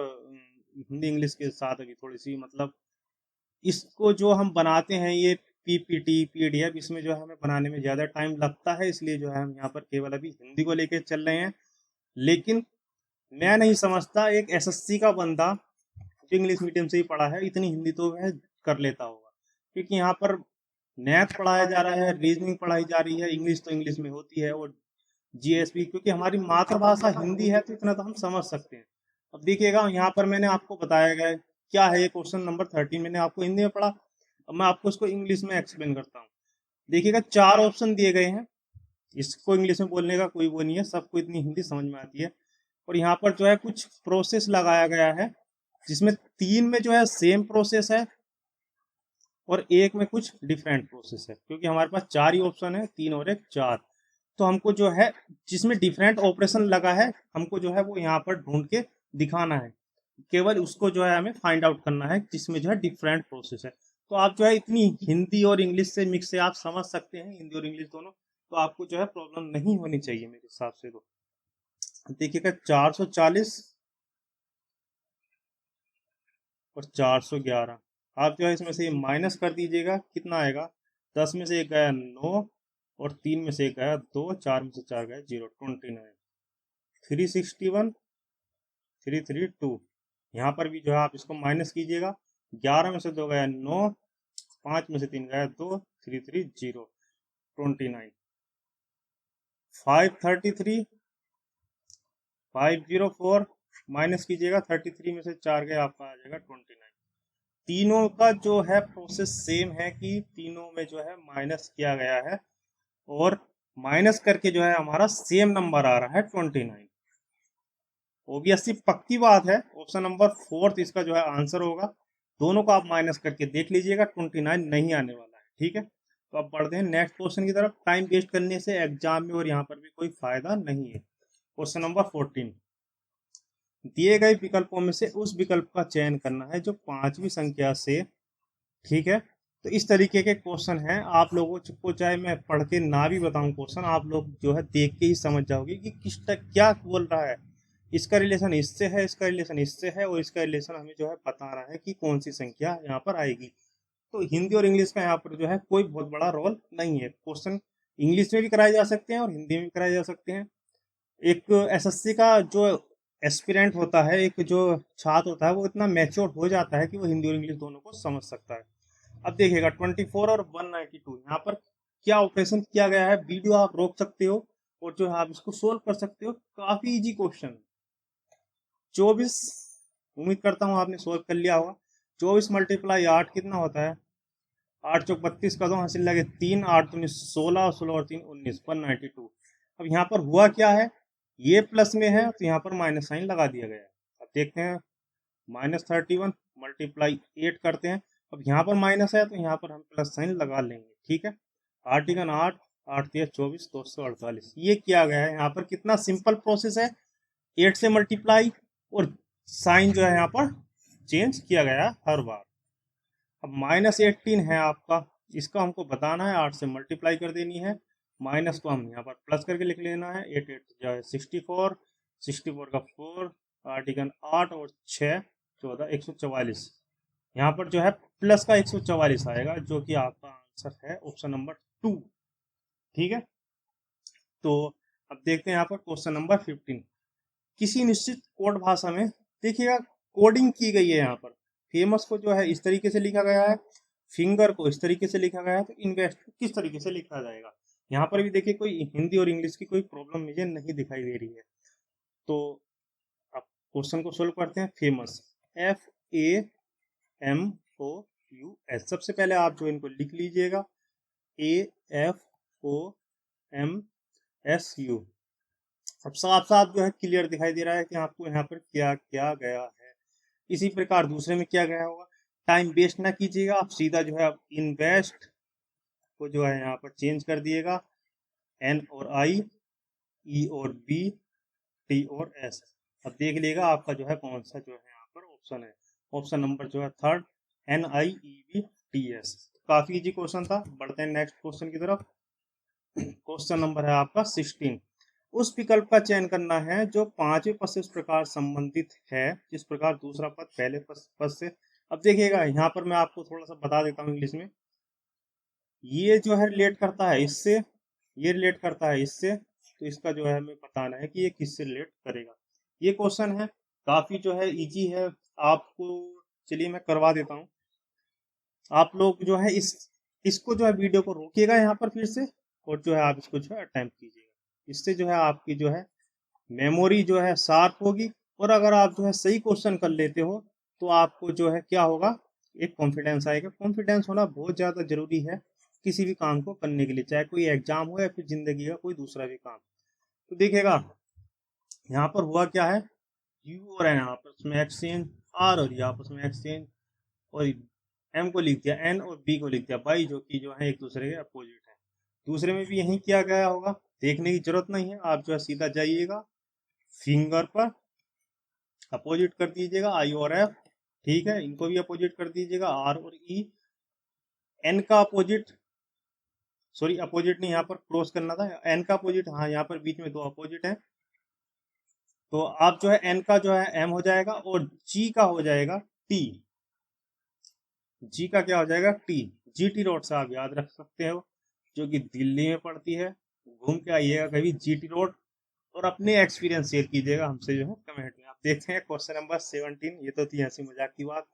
हिंदी इंग्लिश के साथ अभी थोड़ी सी, मतलब इसको जो हम बनाते हैं ये पीपीटी पीडीएफ, इसमें जो है हमें बनाने में ज़्यादा टाइम लगता है, इसलिए जो है हम यहाँ पर केवल अभी हिंदी को लेके चल रहे हैं। लेकिन मैं नहीं समझता एक एसएससी का बंदा जो इंग्लिश मीडियम से ही पढ़ा है इतनी हिंदी तो वह कर लेता होगा, क्योंकि यहाँ पर मैथ पढ़ाया जा रहा है, रीजनिंग पढ़ाई जा रही है, इंग्लिश तो इंग्लिश में होती है, और जीएसपी, क्योंकि हमारी मातृभाषा हिंदी है तो इतना तो हम समझ सकते हैं। अब देखिएगा यहाँ पर मैंने आपको बताया गया है क्या है ये क्वेश्चन नंबर 13 मैंने आपको हिंदी में पढ़ा, अब मैं आपको इसको इंग्लिश में एक्सप्लेन करता हूँ। देखिएगा 4 ऑप्शन दिए गए हैं, इसको इंग्लिश में बोलने का कोई वो नहीं है, सबको इतनी हिंदी समझ में आती है। और यहाँ पर जो है कुछ प्रोसेस लगाया गया है, जिसमें 3 में जो है सेम प्रोसेस है और एक में कुछ डिफरेंट प्रोसेस है। क्योंकि हमारे पास 4 ही ऑप्शन है, 3 और 1 4, तो हमको जो है जिसमें डिफरेंट ऑपरेशन लगा है हमको जो है वो यहाँ पर ढूंढ के दिखाना है, केवल उसको जो है हमें फाइंड आउट करना है जिसमें जो है डिफरेंट प्रोसेस है। तो आप जो है इतनी हिंदी और इंग्लिश से मिक्स से आप समझ सकते हैं, हिंदी और इंग्लिश दोनों, तो आपको जो है प्रॉब्लम नहीं होनी चाहिए मेरे हिसाब से। तो देखिएगा 440 और 411, आप जो है इसमें से माइनस कर दीजिएगा, कितना आएगा, 10 में से एक गया 9 और 3 में से एक गया 2, 4 में से 4 गया 0, 29, 361, 332। यहाँ पर भी जो है आप इसको माइनस कीजिएगा, 11 में से 2 गया 9, 5 में से 3 गया 2, 330, 29, 533, 504, माइनस कीजिएगा, 33 में से 4 गया आपका आ जाएगा 29। तीनों का जो है प्रोसेस सेम है कि तीनों में जो है माइनस किया गया है और माइनस करके जो है हमारा सेम नंबर आ रहा है 29। ओबियसली पक्की बात है ऑप्शन नंबर 4 इसका जो है आंसर होगा। दोनों को आप माइनस करके देख लीजिएगा, 29 नहीं आने वाला है। ठीक है, तो अब बढ़ते हैं नेक्स्ट क्वेश्चन की तरफ। टाइम वेस्ट करने से एग्जाम में और यहाँ पर भी कोई फायदा नहीं है। क्वेश्चन नंबर 14, दिए गए विकल्पों में से उस विकल्प का चयन करना है जो 5वीं संख्या से, ठीक है, तो इस तरीके के क्वेश्चन हैं, आप लोगों को चाहे मैं पढ़ के ना भी बताऊं क्वेश्चन, आप लोग जो है देख के ही समझ जाओगे कि किस तक क्या बोल रहा है। इसका रिलेशन इससे है, इसका रिलेशन इससे है, और इसका रिलेशन हमें जो है बता रहा है कि कौन सी संख्या यहाँ पर आएगी। तो हिंदी और इंग्लिश का यहाँ पर जो है कोई बहुत बड़ा रोल नहीं है। क्वेश्चन इंग्लिश में भी कराए जा सकते हैं और हिंदी में भी कराए जा सकते हैं। एक एसएससी का जो एस्पिरेंट होता है, एक जो छात्र होता है, वो इतना मैच्योर हो जाता है कि वो हिंदी और इंग्लिश दोनों को समझ सकता है। अब देखिएगा 24 और 192 यहाँ पर क्या ऑपरेशन किया गया है। वीडियो आप रोक सकते हो और जो है आप इसको सोल्व कर सकते हो। काफी इजी क्वेश्चन। 24, उम्मीद करता हूँ आपने सोल्व कर लिया होगा। 24 मल्टीप्लाई 8 कितना होता है? 8 चौक 32 का दो हासिल लगे 3, 8 दूनी 16 और 16 और 3 19, 192। अब यहाँ पर हुआ क्या है, ये प्लस में है तो यहाँ पर माइनस साइन लगा दिया गया है। अब देखते हैं, -31 मल्टीप्लाई 8 करते हैं। अब यहाँ पर माइनस है तो यहाँ पर हम प्लस साइन लगा लेंगे, ठीक है। 8 × 8, 8 × 24, 248। ये किया गया है। यहाँ पर कितना सिंपल प्रोसेस है, 8 से मल्टीप्लाई और साइन जो है यहाँ पर चेंज किया गया है हर बार। अब -18 है आपका, इसका हमको बताना है, 8 से मल्टीप्लाई कर देनी है, माइनस को हम यहाँ पर प्लस करके लिख लेना है। 8 8 जो है 64, 64 का 4, 8 × 8 और 6 14, 144। यहाँ पर जो है प्लस का 144 आएगा, जो कि आपका आंसर है ऑप्शन नंबर 2, ठीक है। तो अब देखते हैं यहाँ पर क्वेश्चन नंबर 15। किसी निश्चित कोड भाषा में देखिएगा कोडिंग की गई है। यहाँ पर फेमस को जो है इस तरीके से लिखा गया है, फिंगर को इस तरीके से लिखा गया है, तो इन्वेस्ट को किस तरीके से लिखा जाएगा। यहाँ पर भी देखिए कोई हिंदी और इंग्लिश की कोई प्रॉब्लम मुझे नहीं दिखाई दे रही है। तो अब क्वेश्चन को सोल्व करते हैं। फेमस FAMOUS, सबसे पहले आप जो इनको लिख लीजिएगा, AFOMSU। अब साफ साफ जो है क्लियर दिखाई दे रहा है कि आपको यहाँ पर क्या क्या गया है। इसी प्रकार दूसरे में क्या गया होगा। टाइम वेस्ट ना कीजिएगा, आप सीधा जो है आप इन्वेस्ट को जो है यहाँ पर चेंज कर दिएगा, N और I, E और B, T और S। अब देख लीजिएगा आपका जो है कौन सा जो है यहाँ पर ऑप्शन है। ऑप्शन नंबर जो है 3rd, NIEVTS। काफी इजी क्वेश्चन था। बढ़ते हैं नेक्स्ट क्वेश्चन की तरफ। क्वेश्चन नंबर है आपका 16। उस विकल्प का चयन करना है जो 5वें पद से उस प्रकार संबंधित है जिस प्रकार दूसरा पद पहले पद से। अब देखिएगा यहाँ पर मैं आपको थोड़ा सा बता देता हूँ इंग्लिश में। ये जो है रिलेट करता है इससे, ये रिलेट करता है इससे, तो इसका जो है हमें बताना है कि ये किससे रिलेट करेगा। ये क्वेश्चन है, काफी जो है इजी है आपको। चलिए मैं करवा देता हूँ। आप लोग जो है इसको जो है वीडियो को रोकिएगा यहाँ पर फिर से, और जो है आप इसको जो है अटेम्प्ट कीजिएगा। इससे जो है आपकी जो है मेमोरी जो है शार्प होगी, और अगर आप जो है सही क्वेश्चन कर लेते हो तो आपको जो है क्या होगा, एक कॉन्फिडेंस आएगा। कॉन्फिडेंस होना बहुत ज़्यादा जरूरी है किसी भी काम को करने के लिए, चाहे कोई एग्जाम हो या फिर जिंदगी का कोई दूसरा भी काम। तो देखिएगा यहाँ पर हुआ क्या है, यू और एन आपस में एक्सचेंज, आर और आपस में एक्सचेंज, और एम को लिख दिया, एन और बी को लिख दिया बाई, जो कि जो है एक दूसरे के अपोजिट है। दूसरे में भी यही किया गया होगा, देखने की जरूरत नहीं है। आप जो है सीधा जाइएगा फिंगर पर, अपोजिट कर दीजिएगा आई और एफ, ठीक है, इनको भी अपोजिट कर दीजिएगा आर और ई। एन का अपोजिट, सॉरी अपोजिट नहीं, यहाँ पर क्रॉस करना था, एन का अपोजिट, हाँ यहाँ पर बीच में दो अपोजिट है, तो आप जो है एन का जो है एम हो जाएगा और जी का हो जाएगा टी। जी का क्या हो जाएगा, टी। जीटी रोड से आप याद रख सकते हो, जो कि दिल्ली में पड़ती है। घूम के आइएगा कभी जीटी रोड, और अपने एक्सपीरियंस शेयर कीजिएगा हमसे जो है कमेंट में। आप देखते हैं क्वेश्चन नंबर 17। ये तो थी हंसी मजाक की बात।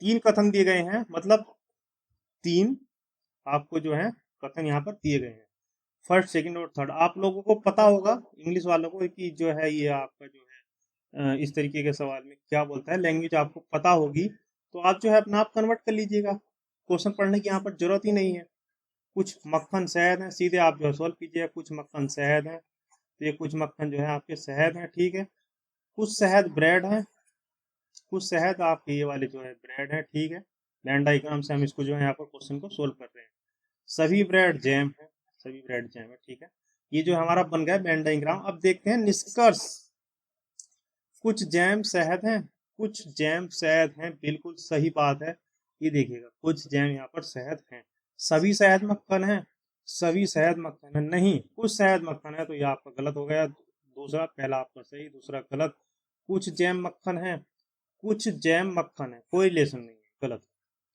3 कथन दिए गए हैं, मतलब 3 आपको जो है कथन यहाँ पर दिए गए हैं, फर्स्ट, सेकंड और थर्ड। आप लोगों को पता होगा इंग्लिश वालों को कि जो है ये आपका जो है इस तरीके के सवाल में क्या बोलता है, लैंग्वेज आपको पता होगी तो आप जो है अपना आप कन्वर्ट कर लीजिएगा। क्वेश्चन पढ़ने की यहाँ पर जरूरत ही नहीं है। कुछ मक्खन शहद है, सीधे आप जो है सॉल्व कीजिए। कुछ मक्खन शहद है, तो ये कुछ मक्खन जो है आपके शहद है, ठीक है। कुछ शहद ब्रेड है, कुछ शहद आपके ये वाले जो है ब्रेड है, ठीक है। वेन डायग्राम से हम इसको जो है यहाँ पर क्वेश्चन को सोल्व कर रहे हैं। सभी ब्रेड जैम है, सभी ब्रेड जैम है, ठीक है। ये जो हमारा बन गया वेन डायग्राम। अब देखते हैं निष्कर्ष। कुछ जैम शहद है, कुछ जैम शहद है, बिल्कुल सही बात है। ये देखिएगा कुछ जैम यहाँ पर शहद है, सभी शहद मक्खन है, सभी शहद मक्खन है नहीं, कुछ शहद मक्खन है, तो ये आपका गलत हो गया। दूसरा, पहला आपका सही, दूसरा गलत। कुछ जैम मक्खन है, कुछ जैम मक्खन है, कोई रिलेशन नहीं है, गलत।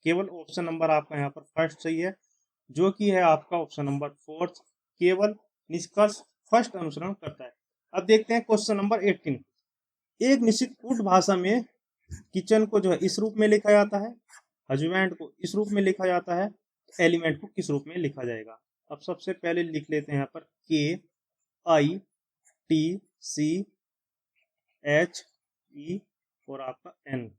केवल ऑप्शन नंबर आपका यहाँ पर फर्स्ट सही है, जो कि है आपका ऑप्शन नंबर फोर्थ। केवल निष्कर्ष फर्स्ट अनुसरण करता है। अब देखते हैं क्वेश्चन नंबर 18। एक निश्चित कूट भाषा में किचन को जो है इस रूप में लिखा जाता है, हजबैंड को इस रूप में लिखा जाता है, एलिमेंट को किस रूप में लिखा जाएगा। अब सबसे पहले लिख लेते हैं यहाँ पर KITCHE और आपका N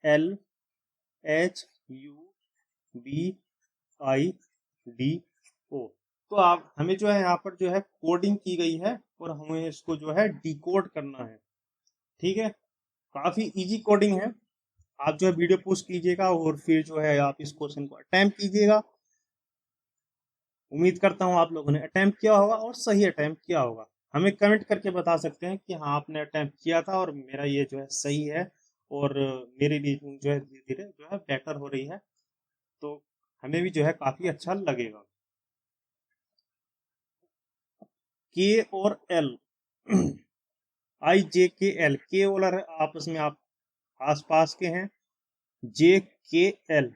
LHUBIDO। तो आप हमें जो है यहाँ पर जो है कोडिंग की गई है और हमें इसको जो है डिकोड करना है। ठीक है, काफी इजी कोडिंग है। आप जो है वीडियो पोस्ट कीजिएगा और फिर जो है आप इस क्वेश्चन को अटेम्प्ट कीजिएगा। उम्मीद करता हूँ आप लोगों ने अटेम्प्ट किया होगा और सही अटेम्प्ट किया होगा। हमें कमेंट करके बता सकते हैं कि हाँ आपने अटेम्प्ट किया था और मेरा ये जो है सही है और मेरी रीजनिंग जो है धीरे धीरे जो है बेटर हो रही है, तो हमें भी जो है काफी अच्छा लगेगा। के और एल IJKL, के और आपस में आप आसपास के हैं, JKL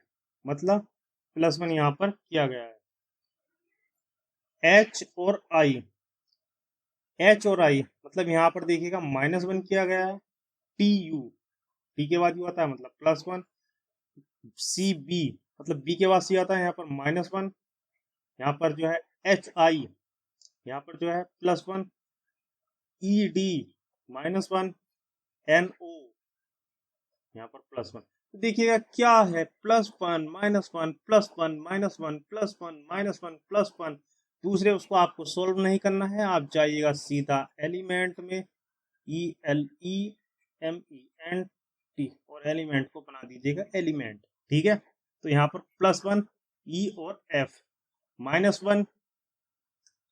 मतलब +1 यहाँ पर किया गया है। H और I मतलब यहाँ पर देखिएगा -1 किया गया है। TU, T के बाद यू आता है मतलब +1। CB मतलब B के बाद C आता है, यहाँ पर -1। यहाँ पर जो है HI, यहाँ पर जो है +1। ED -1। NO यहाँ पर +1। तो देखिएगा क्या है, +1 -1 +1 -1 +1 -1 +1। दूसरे उसको आपको सोल्व नहीं करना है, आप जाइएगा सीधा एलिमेंट में, ELEMENT और एलिमेंट को बना दीजिएगा एलिमेंट। ठीक है, तो यहाँ पर +1 E और F, -1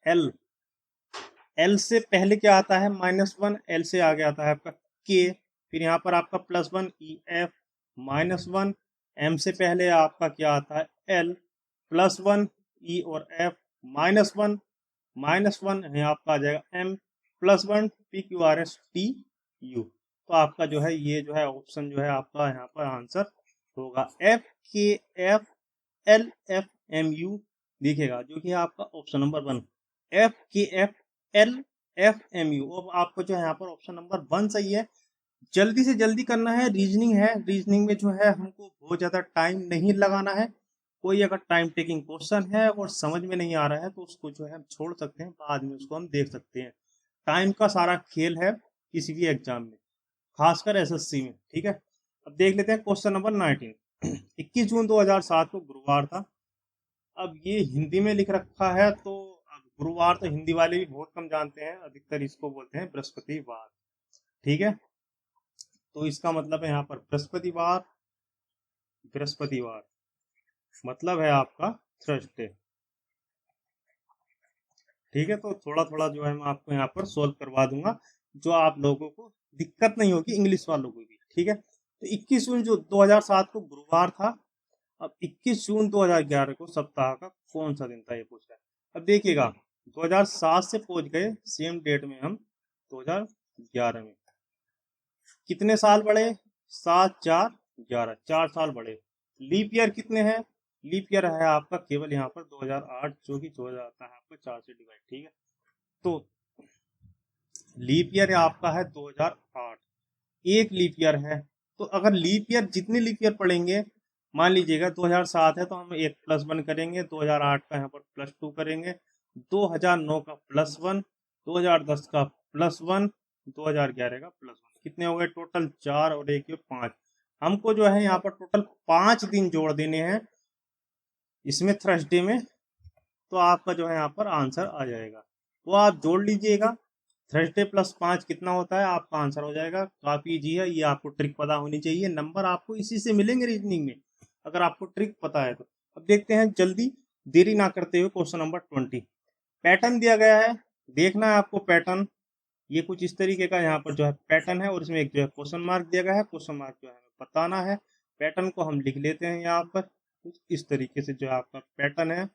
L, L से पहले क्या आता है -1, L से आगे आता है आपका K, फिर यहाँ पर आपका +1 EF, -1 M से पहले आपका क्या आता है L, +1 E और F, -1 यहाँ आपका आ जाएगा M, +1 PQRSTU। तो आपका जो है ये जो है ऑप्शन जो है आपका यहाँ पर आंसर होगा FKFLFMU। दिखेगा जो कि आपका ऑप्शन नंबर 1 FKFLFMU। अब आपको जो है यहाँ पर ऑप्शन नंबर 1 सही है। जल्दी से जल्दी करना है, रीजनिंग है, रीजनिंग में जो है हमको बहुत ज़्यादा टाइम नहीं लगाना है। कोई अगर टाइम टेकिंग क्वेश्चन है और समझ में नहीं आ रहा है तो उसको जो है हम छोड़ सकते हैं, बाद में उसको हम देख सकते हैं। टाइम का सारा खेल है किसी भी एग्जाम में, खासकर SSC में। ठीक है, अब देख लेते हैं क्वेश्चन नंबर 19। 21 जून 2007 को गुरुवार था। अब ये हिंदी में लिख रखा है, तो अब गुरुवार तो हिंदी वाले भी बहुत कम जानते हैं, अधिकतर इसको बोलते हैं बृहस्पतिवार। ठीक है, तो इसका मतलब है यहाँ पर बृहस्पतिवार, बृहस्पतिवार मतलब है आपका थर्सडे। ठीक है, तो थोड़ा थोड़ा जो है मैं आपको यहाँ पर सोल्व करवा दूंगा, जो आप लोगों को दिक्कत नहीं होगी, इंग्लिश वालों को भी। ठीक है, तो 21 जून जो 2007 को गुरुवार था। अब 21 जून 2011 को सप्ताह का कौन सा दिन था, ये पूछ रहा है। अब देखिएगा 2007 से पहुंच गए सेम डेट में हम 2011 में। कितने साल बढ़े, 7 4 11, 4 साल बढ़े। लीप ईयर कितने हैं, लीप ईयर है आपका केवल यहाँ पर 2008, जो कि 2000 आता है आपका 4 से डिवाइड। ठीक है, तो लीप ईयर आपका है 2008, एक लीप ईयर है। तो अगर लीप ईयर, जितने लीप ईयर पढ़ेंगे, मान लीजिएगा 2007 है तो हम 1 +1 करेंगे, 2008 का यहाँ पर +2 करेंगे, 2009 का +1, 2010 का +1, 2011 का +1। कितने हो गए टोटल, 4 और 1 5। हमको जो है यहाँ पर टोटल 5 दिन जोड़ देने हैं इसमें थर्सडे में, तो आपका जो है यहाँ पर आंसर आ जाएगा। वो आप जोड़ लीजिएगा, थर्सडे +5 कितना होता है, आपका आंसर हो जाएगा। काफी इजी है, ये आपको ट्रिक पता होनी चाहिए, नंबर आपको इसी से मिलेंगे रीजनिंग में अगर आपको ट्रिक पता है तो। अब देखते हैं जल्दी देरी ना करते हुए क्वेश्चन नंबर 20। पैटर्न दिया गया है, देखना है आपको पैटर्न। ये कुछ इस तरीके का यहाँ पर जो है पैटर्न है और इसमें एक जो है क्वेश्चन मार्क दिया गया है, क्वेश्चन मार्क जो है बताना है पैटर्न को हम लिख लेते हैं यहाँ पर कुछ इस तरीके से, जो आपका पैटर्न है।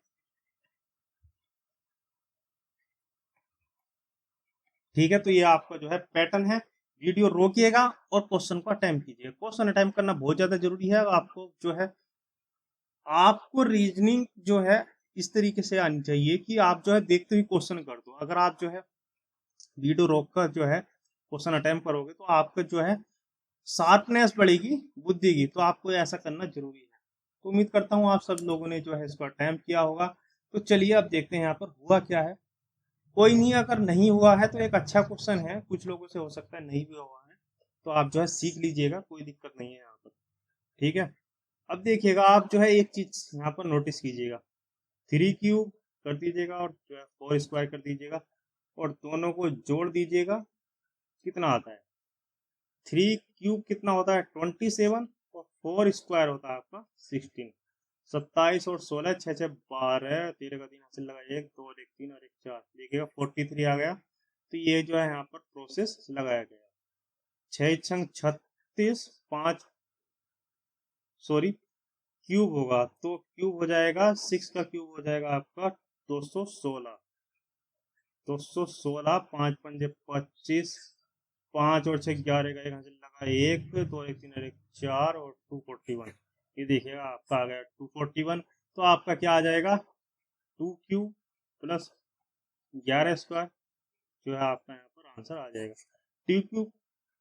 ठीक है, तो ये आपका जो है पैटर्न है। वीडियो रोकिएगा और क्वेश्चन को अटेम्प्ट कीजिएगा। क्वेश्चन अटेम्प्ट करना बहुत ज्यादा जरूरी है। आपको जो है, आपको रीजनिंग जो है इस तरीके से आनी चाहिए कि आप जो है देखते हुए क्वेश्चन कर दो। अगर आप जो है वीडियो रोककर जो है क्वेश्चन अटेम्प्ट करोगे तो आपका जो है शार्पनेस बढ़ेगी बुद्धि की, तो आपको ऐसा करना जरूरी है। तो उम्मीद करता हूँ आप सब लोगों ने जो है इसको अटेम्प्ट किया होगा। तो चलिए अब देखते हैं यहाँ पर हुआ क्या है। कोई नहीं, अगर नहीं हुआ है तो एक अच्छा क्वेश्चन है, कुछ लोगों से हो सकता है नहीं भी हुआ है, तो आप जो है सीख लीजिएगा, कोई दिक्कत नहीं है यहाँ पर। ठीक है, अब देखिएगा आप जो है एक चीज यहाँ पर नोटिस कीजिएगा, 3 क्यूब कर दीजिएगा और जो है 4 स्क्वायर कर दीजिएगा और दोनों को जोड़ दीजिएगा। कितना आता है? 3 क्यूब कितना होता है? 27 और 4 स्क्वायर होता है आपका 16। 27 और 16, 6 6 12, 13 का 3 हासिल लगा, 1 2 और 1 3 और 1 4, देखिएगा 43 आ गया। तो ये जो है यहाँ पर प्रोसेस लगाया गया। 6 छंग 36, 5 सॉरी क्यूब होगा तो क्यूब हो जाएगा 6 का क्यूब हो जाएगा आपका 216। 216, 5 पंजे 25, 5 और 6 11 का 1 हासिल लगा, 1 2 1 3 और 1 4 और 241। ये देखिएगा आपका आ गया 241। तो आपका क्या आ जाएगा? 2 क्यूब प्लस 11 स्क्वायर, जो है आपका यहाँ पर आंसर आ जाएगा।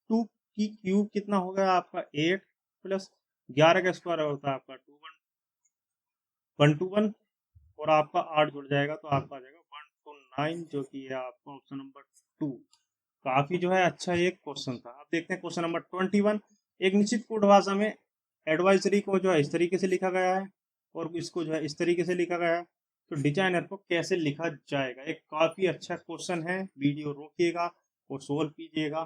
2 की क्यूब कितना हो गया आपका? 8 प्लस 11 का स्क्वायर होता है आपका 121 और आपका 8 जुड़ जाएगा तो आपका आ जाएगा 129, जो कि है आपका ऑप्शन नंबर 2। काफी जो है अच्छा एक क्वेश्चन था। अब देखते हैं क्वेश्चन नंबर 21। एक निश्चित कोड भाषा में एडवाइजरी को जो है इस तरीके से लिखा गया है और इसको जो है इस तरीके से लिखा गया है, तो डिजाइनर को कैसे लिखा जाएगा? एक काफी अच्छा क्वेश्चन है। वीडियो रोकिएगा और सोल्व कीजिएगा।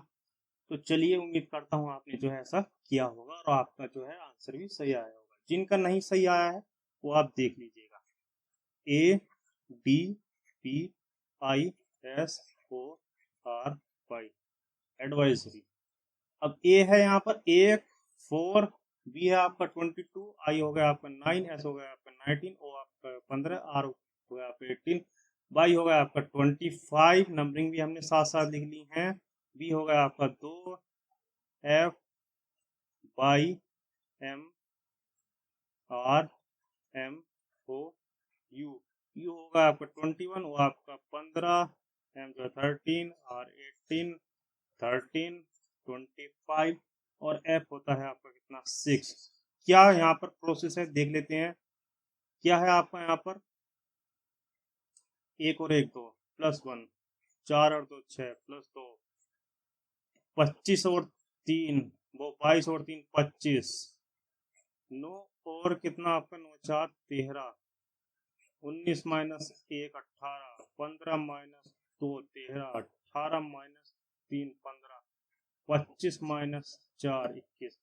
तो चलिए, उम्मीद करता हूँ आपने जो है ऐसा किया होगा और आपका जो है आंसर भी सही आया होगा। जिनका नहीं सही आया है वो आप देख लीजिएगा। A D P I S O R Y, advisory. अब ए है यहाँ पर 1 4, बी है आपका 22, आई हो गया आपका 9, एस हो गया आपका 19, ओ आपका 15, आर हो गया आपका 18, वाई हो गया आपका 25, नंबरिंग भी हमने साथ साथ लिख ली है। बी हो गया आपका 2, F Y M R M O U, U होगा आपका 21, वो आपका 15, एम जो 13, आर 18, 13, 25 और एफ होता है आपका कितना? 6। क्या यहाँ पर प्रोसेस है देख लेते हैं। क्या है आपका यहाँ पर? 1 और 1 2 प्लस 1, 4 और 2 6 प्लस 2, 25 और 3 वो 22 और 3 25, 9 और कितना आपका? 9 4 13, 19 माइनस 1 18, 15 माइनस 2 13, 18 माइनस 3 15, 25 माइनस 4 21।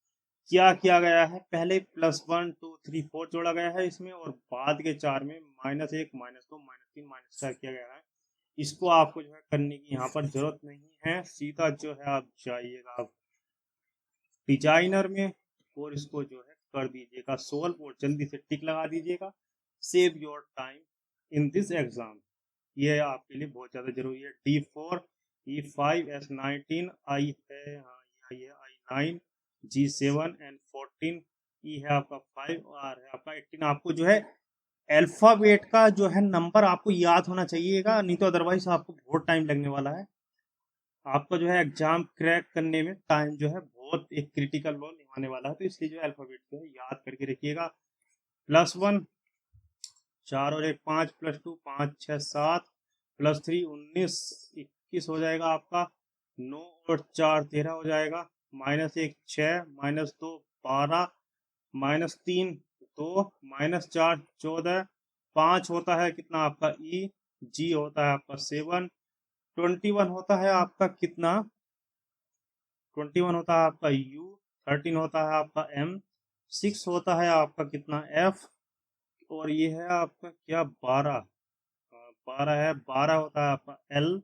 क्या किया गया है? पहले +1 2 3 4 जोड़ा गया है इसमें और बाद के 4 में -1 -2 -3 -4 किया गया है। इसको आपको जो है करने की यहाँ पर जरूरत नहीं है। सीधा जो है आप जाइएगा आप डिजाइनर में और इसको जो है कर दीजिएगा सोल्व और जल्दी से टिक लगा दीजिएगा। Save your time in this exam, ये आपके लिए बहुत ज़्यादा जरूरी है। D4 E5 S19 आई है, हाँ ये I9 G7 N14, E है आपका 5 और R है आपका 18। आपको जो है अल्फाबेट का जो है नंबर आपको याद होना चाहिएगा, नहीं तो अदरवाइज आपको बहुत टाइम लगने वाला है। आपका जो है एग्जाम क्रैक करने में टाइम जो है बहुत एक क्रिटिकल रोल निभाने वाला है, तो इसलिए जो है अल्फाबेट जो है याद करके रखिएगा। +1 4 और 1 5, +2 5 6 7, +3 19 21 हो जाएगा आपका। 9 और 4 13 हो जाएगा। -1 6, -2 12, -3 2, -4 14, 5 होता है कितना आपका? ई, जी होता है आपका 7, 21 होता है आपका कितना? 21 होता है आपका यू, 13 होता है आपका एम, 6 होता है आपका कितना? एफ, और ये है आपका क्या? 12, 12 है, 12 होता है आपका एल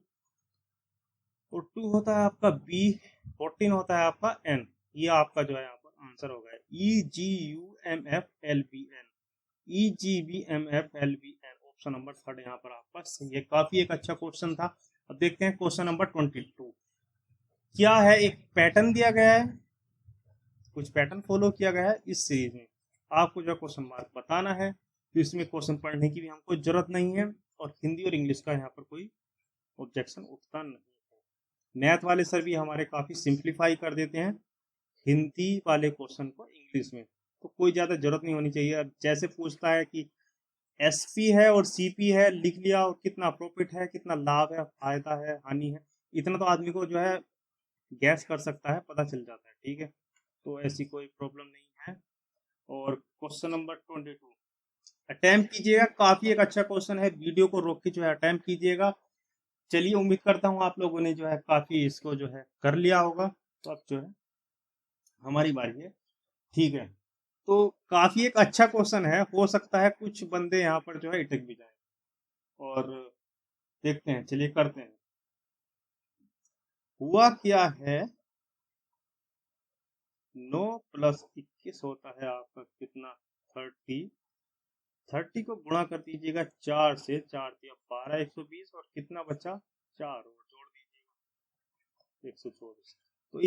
और 2 होता है आपका बी, 14 होता है आपका एन। ये आपका जो है यहाँ पर आंसर होगा। EGUMFLBN, EGBMFLBN, ऑप्शन नंबर 3 यहाँ पर आपका सही है। काफी एक अच्छा क्वेश्चन था। अब देखते हैं क्वेश्चन नंबर 22। क्या है, एक पैटर्न दिया गया है, कुछ पैटर्न फॉलो किया गया है इस सीरीज में, आपको जो क्वेश्चन मार्क बताना है। तो इसमें क्वेश्चन पढ़ने की भी हमको जरूरत नहीं है, और हिंदी और इंग्लिश का यहाँ पर कोई ऑब्जेक्शन उठता नहीं है। मैथ वाले सर भी हमारे काफी सिंप्लीफाई कर देते हैं हिंदी वाले क्वेश्चन को इंग्लिश में, तो कोई ज्यादा जरूरत नहीं होनी चाहिए। अब जैसे पूछता है कि एसपी है और सीपी है, लिख लिया, और कितना प्रॉफिट है, कितना लाभ है, फायदा है, हानि है, इतना तो आदमी को जो है गैस कर सकता है, पता चल जाता है, ठीक है। तो ऐसी कोई प्रॉब्लम नहीं है। और क्वेश्चन नंबर 22 अटेम्प्ट कीजिएगा। काफी एक अच्छा क्वेश्चन है, वीडियो को रोक के जो है अटेम्प्ट कीजिएगा। चलिए, उम्मीद करता हूँ आप लोगों ने जो है काफी इसको जो है कर लिया होगा। तो अब जो है हमारी बारी है, ठीक है। तो काफी एक अच्छा क्वेश्चन है, हो सकता है कुछ बंदे यहाँ पर जो है अटक भी जाए, और देखते हैं, चलिए करते हैं। हुआ क्या है, 9 + 21 होता है आपका कितना, 30। 30 को गुणा कर दीजिएगा 4 से, 4 दिया 12, 120, और कितना बचा, 4 और जोड़ दीजिएगा 124। तो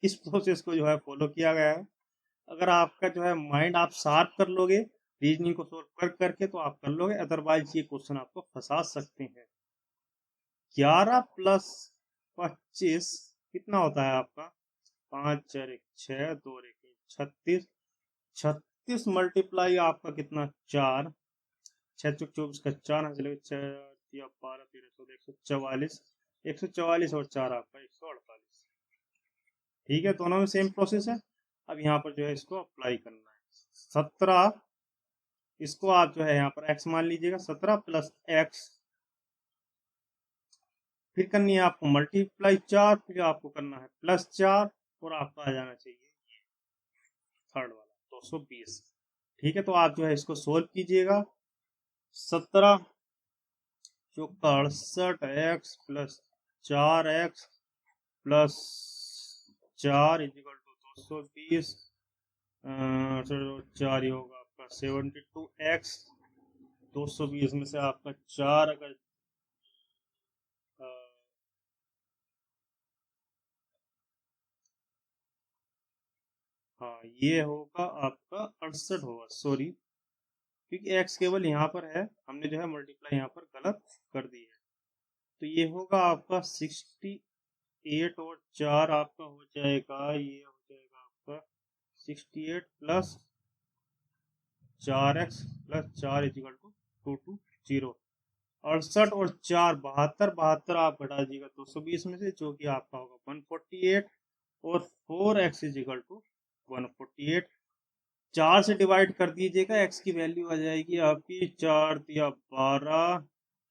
इस प्रोसेस को जो है फॉलो किया गया है। अगर आपका जो है माइंड आप शार्प कर लोगे, रीजनिंग को सोल्व कर करके, तो आप कर लोगे, अदरवाइज ये क्वेश्चन आपको फंसा सकते हैं। 11 + 25 कितना होता है आपका, 5 4 1 6 2 1 36। 36 मल्टीप्लाई आपका कितना, 4, 6 चौक 24 का 4, 12 13 144, 144 और 4 आपका 148। ठीक है, दोनों में सेम प्रोसेस है। अब यहाँ पर जो है इसको अप्लाई करना है। 17, इसको आप जो है यहाँ पर x मान लीजिएगा, 17 + x, फिर करनी है आपको मल्टीप्लाई 4, फिर आपको करना है +4, और आपका आ जाना चाहिए थर्ड वाला 220। ठीक है, तो आप जो है इसको सोल्व कीजिएगा। 17 चौका 68x + 4x + 4 = 220, 4 ही होगा आपका 72x। 220 में से आपका 4 अगर हाँ, ये होगा आपका 68 होगा, सॉरी, क्योंकि x केवल यहाँ पर है, हमने जो है मल्टीप्लाई यहाँ पर गलत कर दी है। तो ये होगा आपका 68, और 4 आपका हो जाएगा, ये हो जाएगा आपका 68 + 4x + 4 = 220। 68 और 4 72, 72 आप घटा दीजिएगा 220 में से, जो कि आपका होगा 148, और 4x = 148। 4 से डिवाइड कर दीजिएगा, x की वैल्यू आ जाएगी आपकी 4 × 12,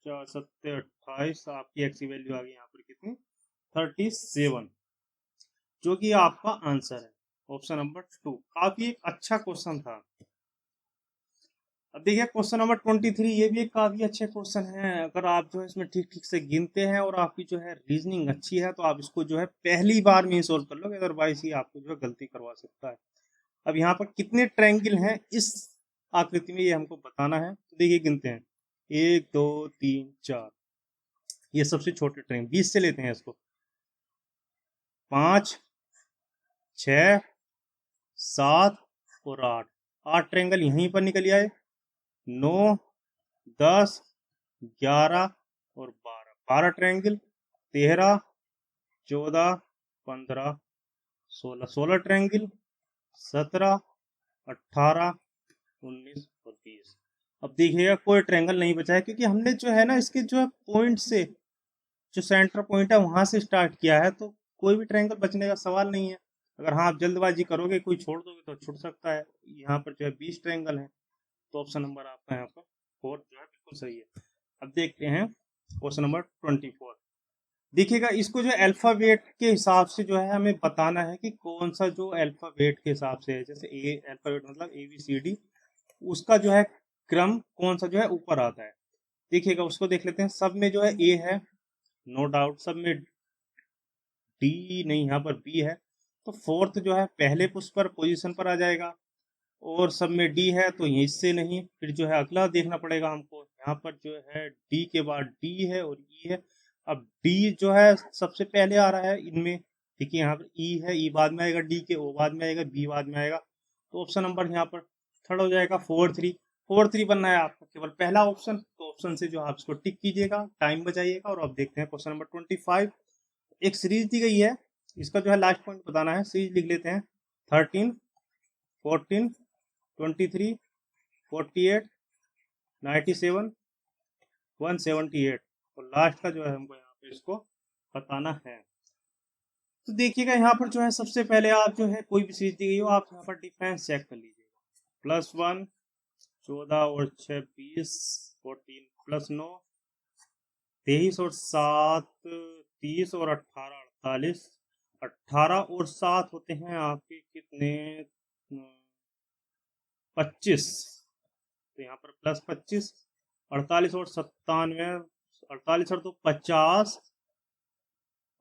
4 × 7 = 28, आपकी x की वैल्यू आ गई यहाँ पर कितनी, 37, जो कि आपका आंसर है ऑप्शन नंबर 2। काफी एक अच्छा क्वेश्चन था। अब देखिए क्वेश्चन नंबर 23, ये भी एक काफी अच्छे क्वेश्चन है। अगर आप जो है इसमें ठीक ठीक से गिनते हैं और आपकी जो है रीजनिंग अच्छी है, तो आप इसको जो है पहली बार में ही सोल्व कर लोगे, अदरवाइज ही आपको जो है गलती करवा सकता है। अब यहाँ पर कितने ट्रायंगल हैं इस आकृति में, ये हमको बताना है। तो देखिए गिनते हैं, 1 2 3 4, ये सबसे छोटे ट्रायंगल 20 से लेते हैं इसको, 5 6 7 और 8, 8 ट्रायंगल यहीं पर निकल आए। 9 10 11 और 12, 12 ट्रायंगल। 13 14 15 16, 16 ट्रायंगल। 17 18 19 और 20। अब देखिएगा कोई ट्रायंगल नहीं बचा है, क्योंकि हमने जो है ना इसके जो है पॉइंट से, जो सेंटर पॉइंट है वहां से स्टार्ट किया है, तो कोई भी ट्रायंगल बचने का सवाल नहीं है। अगर हाँ आप जल्दबाजी करोगे, कोई छोड़ दोगे तो छूट सकता है। यहाँ पर जो है 20 ट्रायंगल है, तो ऑप्शन नंबर आपका यहाँ पर 4 जो है बिल्कुल सही है। अब देखते हैं क्वेश्चन नंबर 24। देखिएगा इसको जो अल्फाबेट के हिसाब से जो है हमें बताना है कि कौन सा जो अल्फाबेट के हिसाब से है, जैसे ए अल्फाबेट मतलब ABCD, उसका जो है क्रम कौन सा जो है ऊपर आता है। देखिएगा उसको देख लेते हैं। सब में जो है A है, नो डाउट। सब में D नहीं, यहाँ पर B है। तो फोर्थ जो है पहले पुश पर पोजीशन पर आ जाएगा, और सब में डी है तो यहीं से नहीं, फिर जो है अगला देखना पड़ेगा हमको। यहाँ पर जो है डी के बाद डी है और ई है। अब डी जो है सबसे पहले आ रहा है इनमें, देखिए यहाँ पर ई है, ई बाद में आएगा डी के, ओ बाद में आएगा, बी बाद में आएगा, तो ऑप्शन नंबर यहाँ पर थर्ड हो जाएगा 4-3। 4-3 बनना है आपका केवल पहला ऑप्शन, तो ऑप्शन से जो आप इसको टिक कीजिएगा, टाइम बचाइएगा। और अब देखते हैं क्वेश्चन नंबर 25। एक सीरीज दी गई है, इसका जो है लास्ट पॉइंट बताना है। सीरीज लिख लेते हैं 13, 14, 23, 48, 97, 178, और लास्ट का जो है हमको यहाँ पे इसको बताना है। तो देखिएगा यहाँ पर जो है सबसे पहले आप जो है कोई भी सीरीज दी गई हो, आप यहाँ पर डिफरेंस चेक कर लीजिएगा। +1 14 और 6 20, 14 + 9 23 और 7 30 और 18 48, 18 और 7 होते हैं आपके कितने 25, तो यहाँ पर +25, 48 और 97, 48 और 2 50,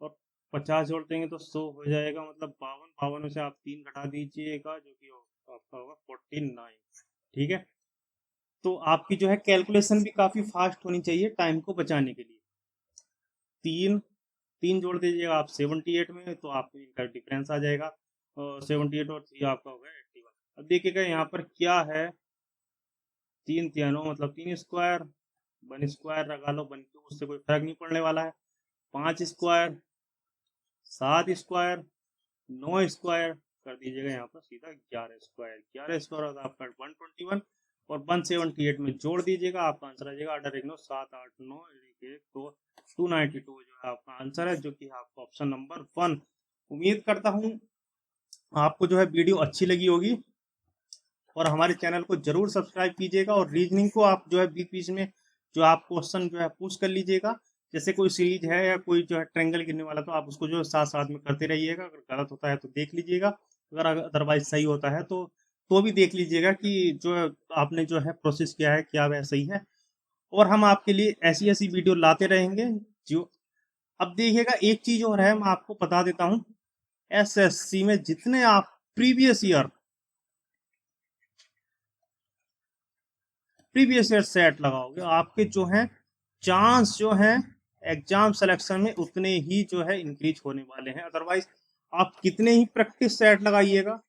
और 50 जोड़ देंगे तो 100 हो जाएगा, मतलब 52, 52 से आप 3 घटा दीजिएगा जो कि आपका होगा 49। ठीक है, तो आपकी जो है कैलकुलेशन भी काफ़ी फास्ट होनी चाहिए टाइम को बचाने के लिए। 3 जोड़ दीजिएगा आप 78 में, तो आपको इनका डिफरेंस आ जाएगा, और 78 और 3 आपका होगा 81। अब देखिएगा यहाँ पर क्या है, 3 3 मतलब 3 स्क्वायर, 1 स्क्वायर लगा लो, 1 क्यूब, उससे कोई फर्क नहीं पड़ने वाला है। 5 स्क्वायर, 7 स्क्वायर, 9 स्क्वायर कर दीजिएगा यहाँ पर सीधा 11 स्क्वायर। 11 स्क्वायर होगा आपका 121, और 178 में जोड़ दीजिएगा, आपका आंसर आ जाएगा 8 8 9 7 8 9 1 2 292 जो है आपका आंसर है, जो कि आपका ऑप्शन नंबर 1। उम्मीद करता हूँ आपको जो है वीडियो अच्छी लगी होगी, और हमारे चैनल को जरूर सब्सक्राइब कीजिएगा, और रीजनिंग को आप जो है बीच बीच में जो आप क्वेश्चन जो है पूछ कर लीजिएगा। जैसे कोई सीरीज है या कोई जो है ट्रायंगल गिनने वाला, तो आप उसको जो साथ साथ में करते रहिएगा। अगर गलत होता है तो देख लीजिएगा, अगर अदरवाइज सही होता है तो भी देख लीजिएगा कि जो आपने जो है प्रोसेस किया है क्या वह सही है। और हम आपके लिए ऐसी ऐसी वीडियो लाते रहेंगे जो, अब देखिएगा एक चीज और है, मैं आपको बता देता हूँ, एसएससी में जितने आप प्रीवियस ईयर सेट लगाओगे, आपके जो है चांस जो है एग्जाम सिलेक्शन में उतने ही जो है इंक्रीज होने वाले हैं। अदरवाइज आप कितने ही प्रैक्टिस सेट लगाइएगा,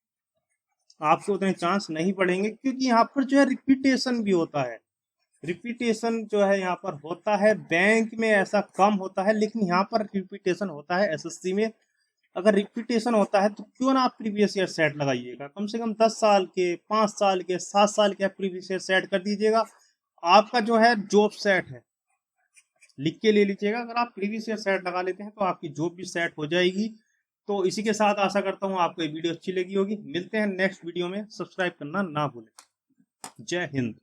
आपके उतने चांस नहीं बढ़ेंगे, क्योंकि यहाँ पर जो है रिपीटेशन भी होता है। रिपीटेशन जो है यहाँ पर होता है, बैंक में ऐसा कम होता है, लेकिन यहाँ पर रिपीटेशन होता है एसएससी में। अगर रिपीटेशन होता है तो क्यों ना आप प्रीवियस ईयर सेट लगाइएगा, कम से कम 10 साल के, 5 साल के, 7 साल के प्रीवियस ईयर सेट कर दीजिएगा, आपका जो है जॉब सेट है। लिख के ले लीजिएगा, अगर आप प्रीवियस ईयर सेट लगा लेते हैं तो आपकी जॉब भी सेट हो जाएगी। तो इसी के साथ आशा करता हूँ आपको ये वीडियो अच्छी लगी होगी। मिलते हैं नेक्स्ट वीडियो में, सब्सक्राइब करना ना भूलें। जय हिंद।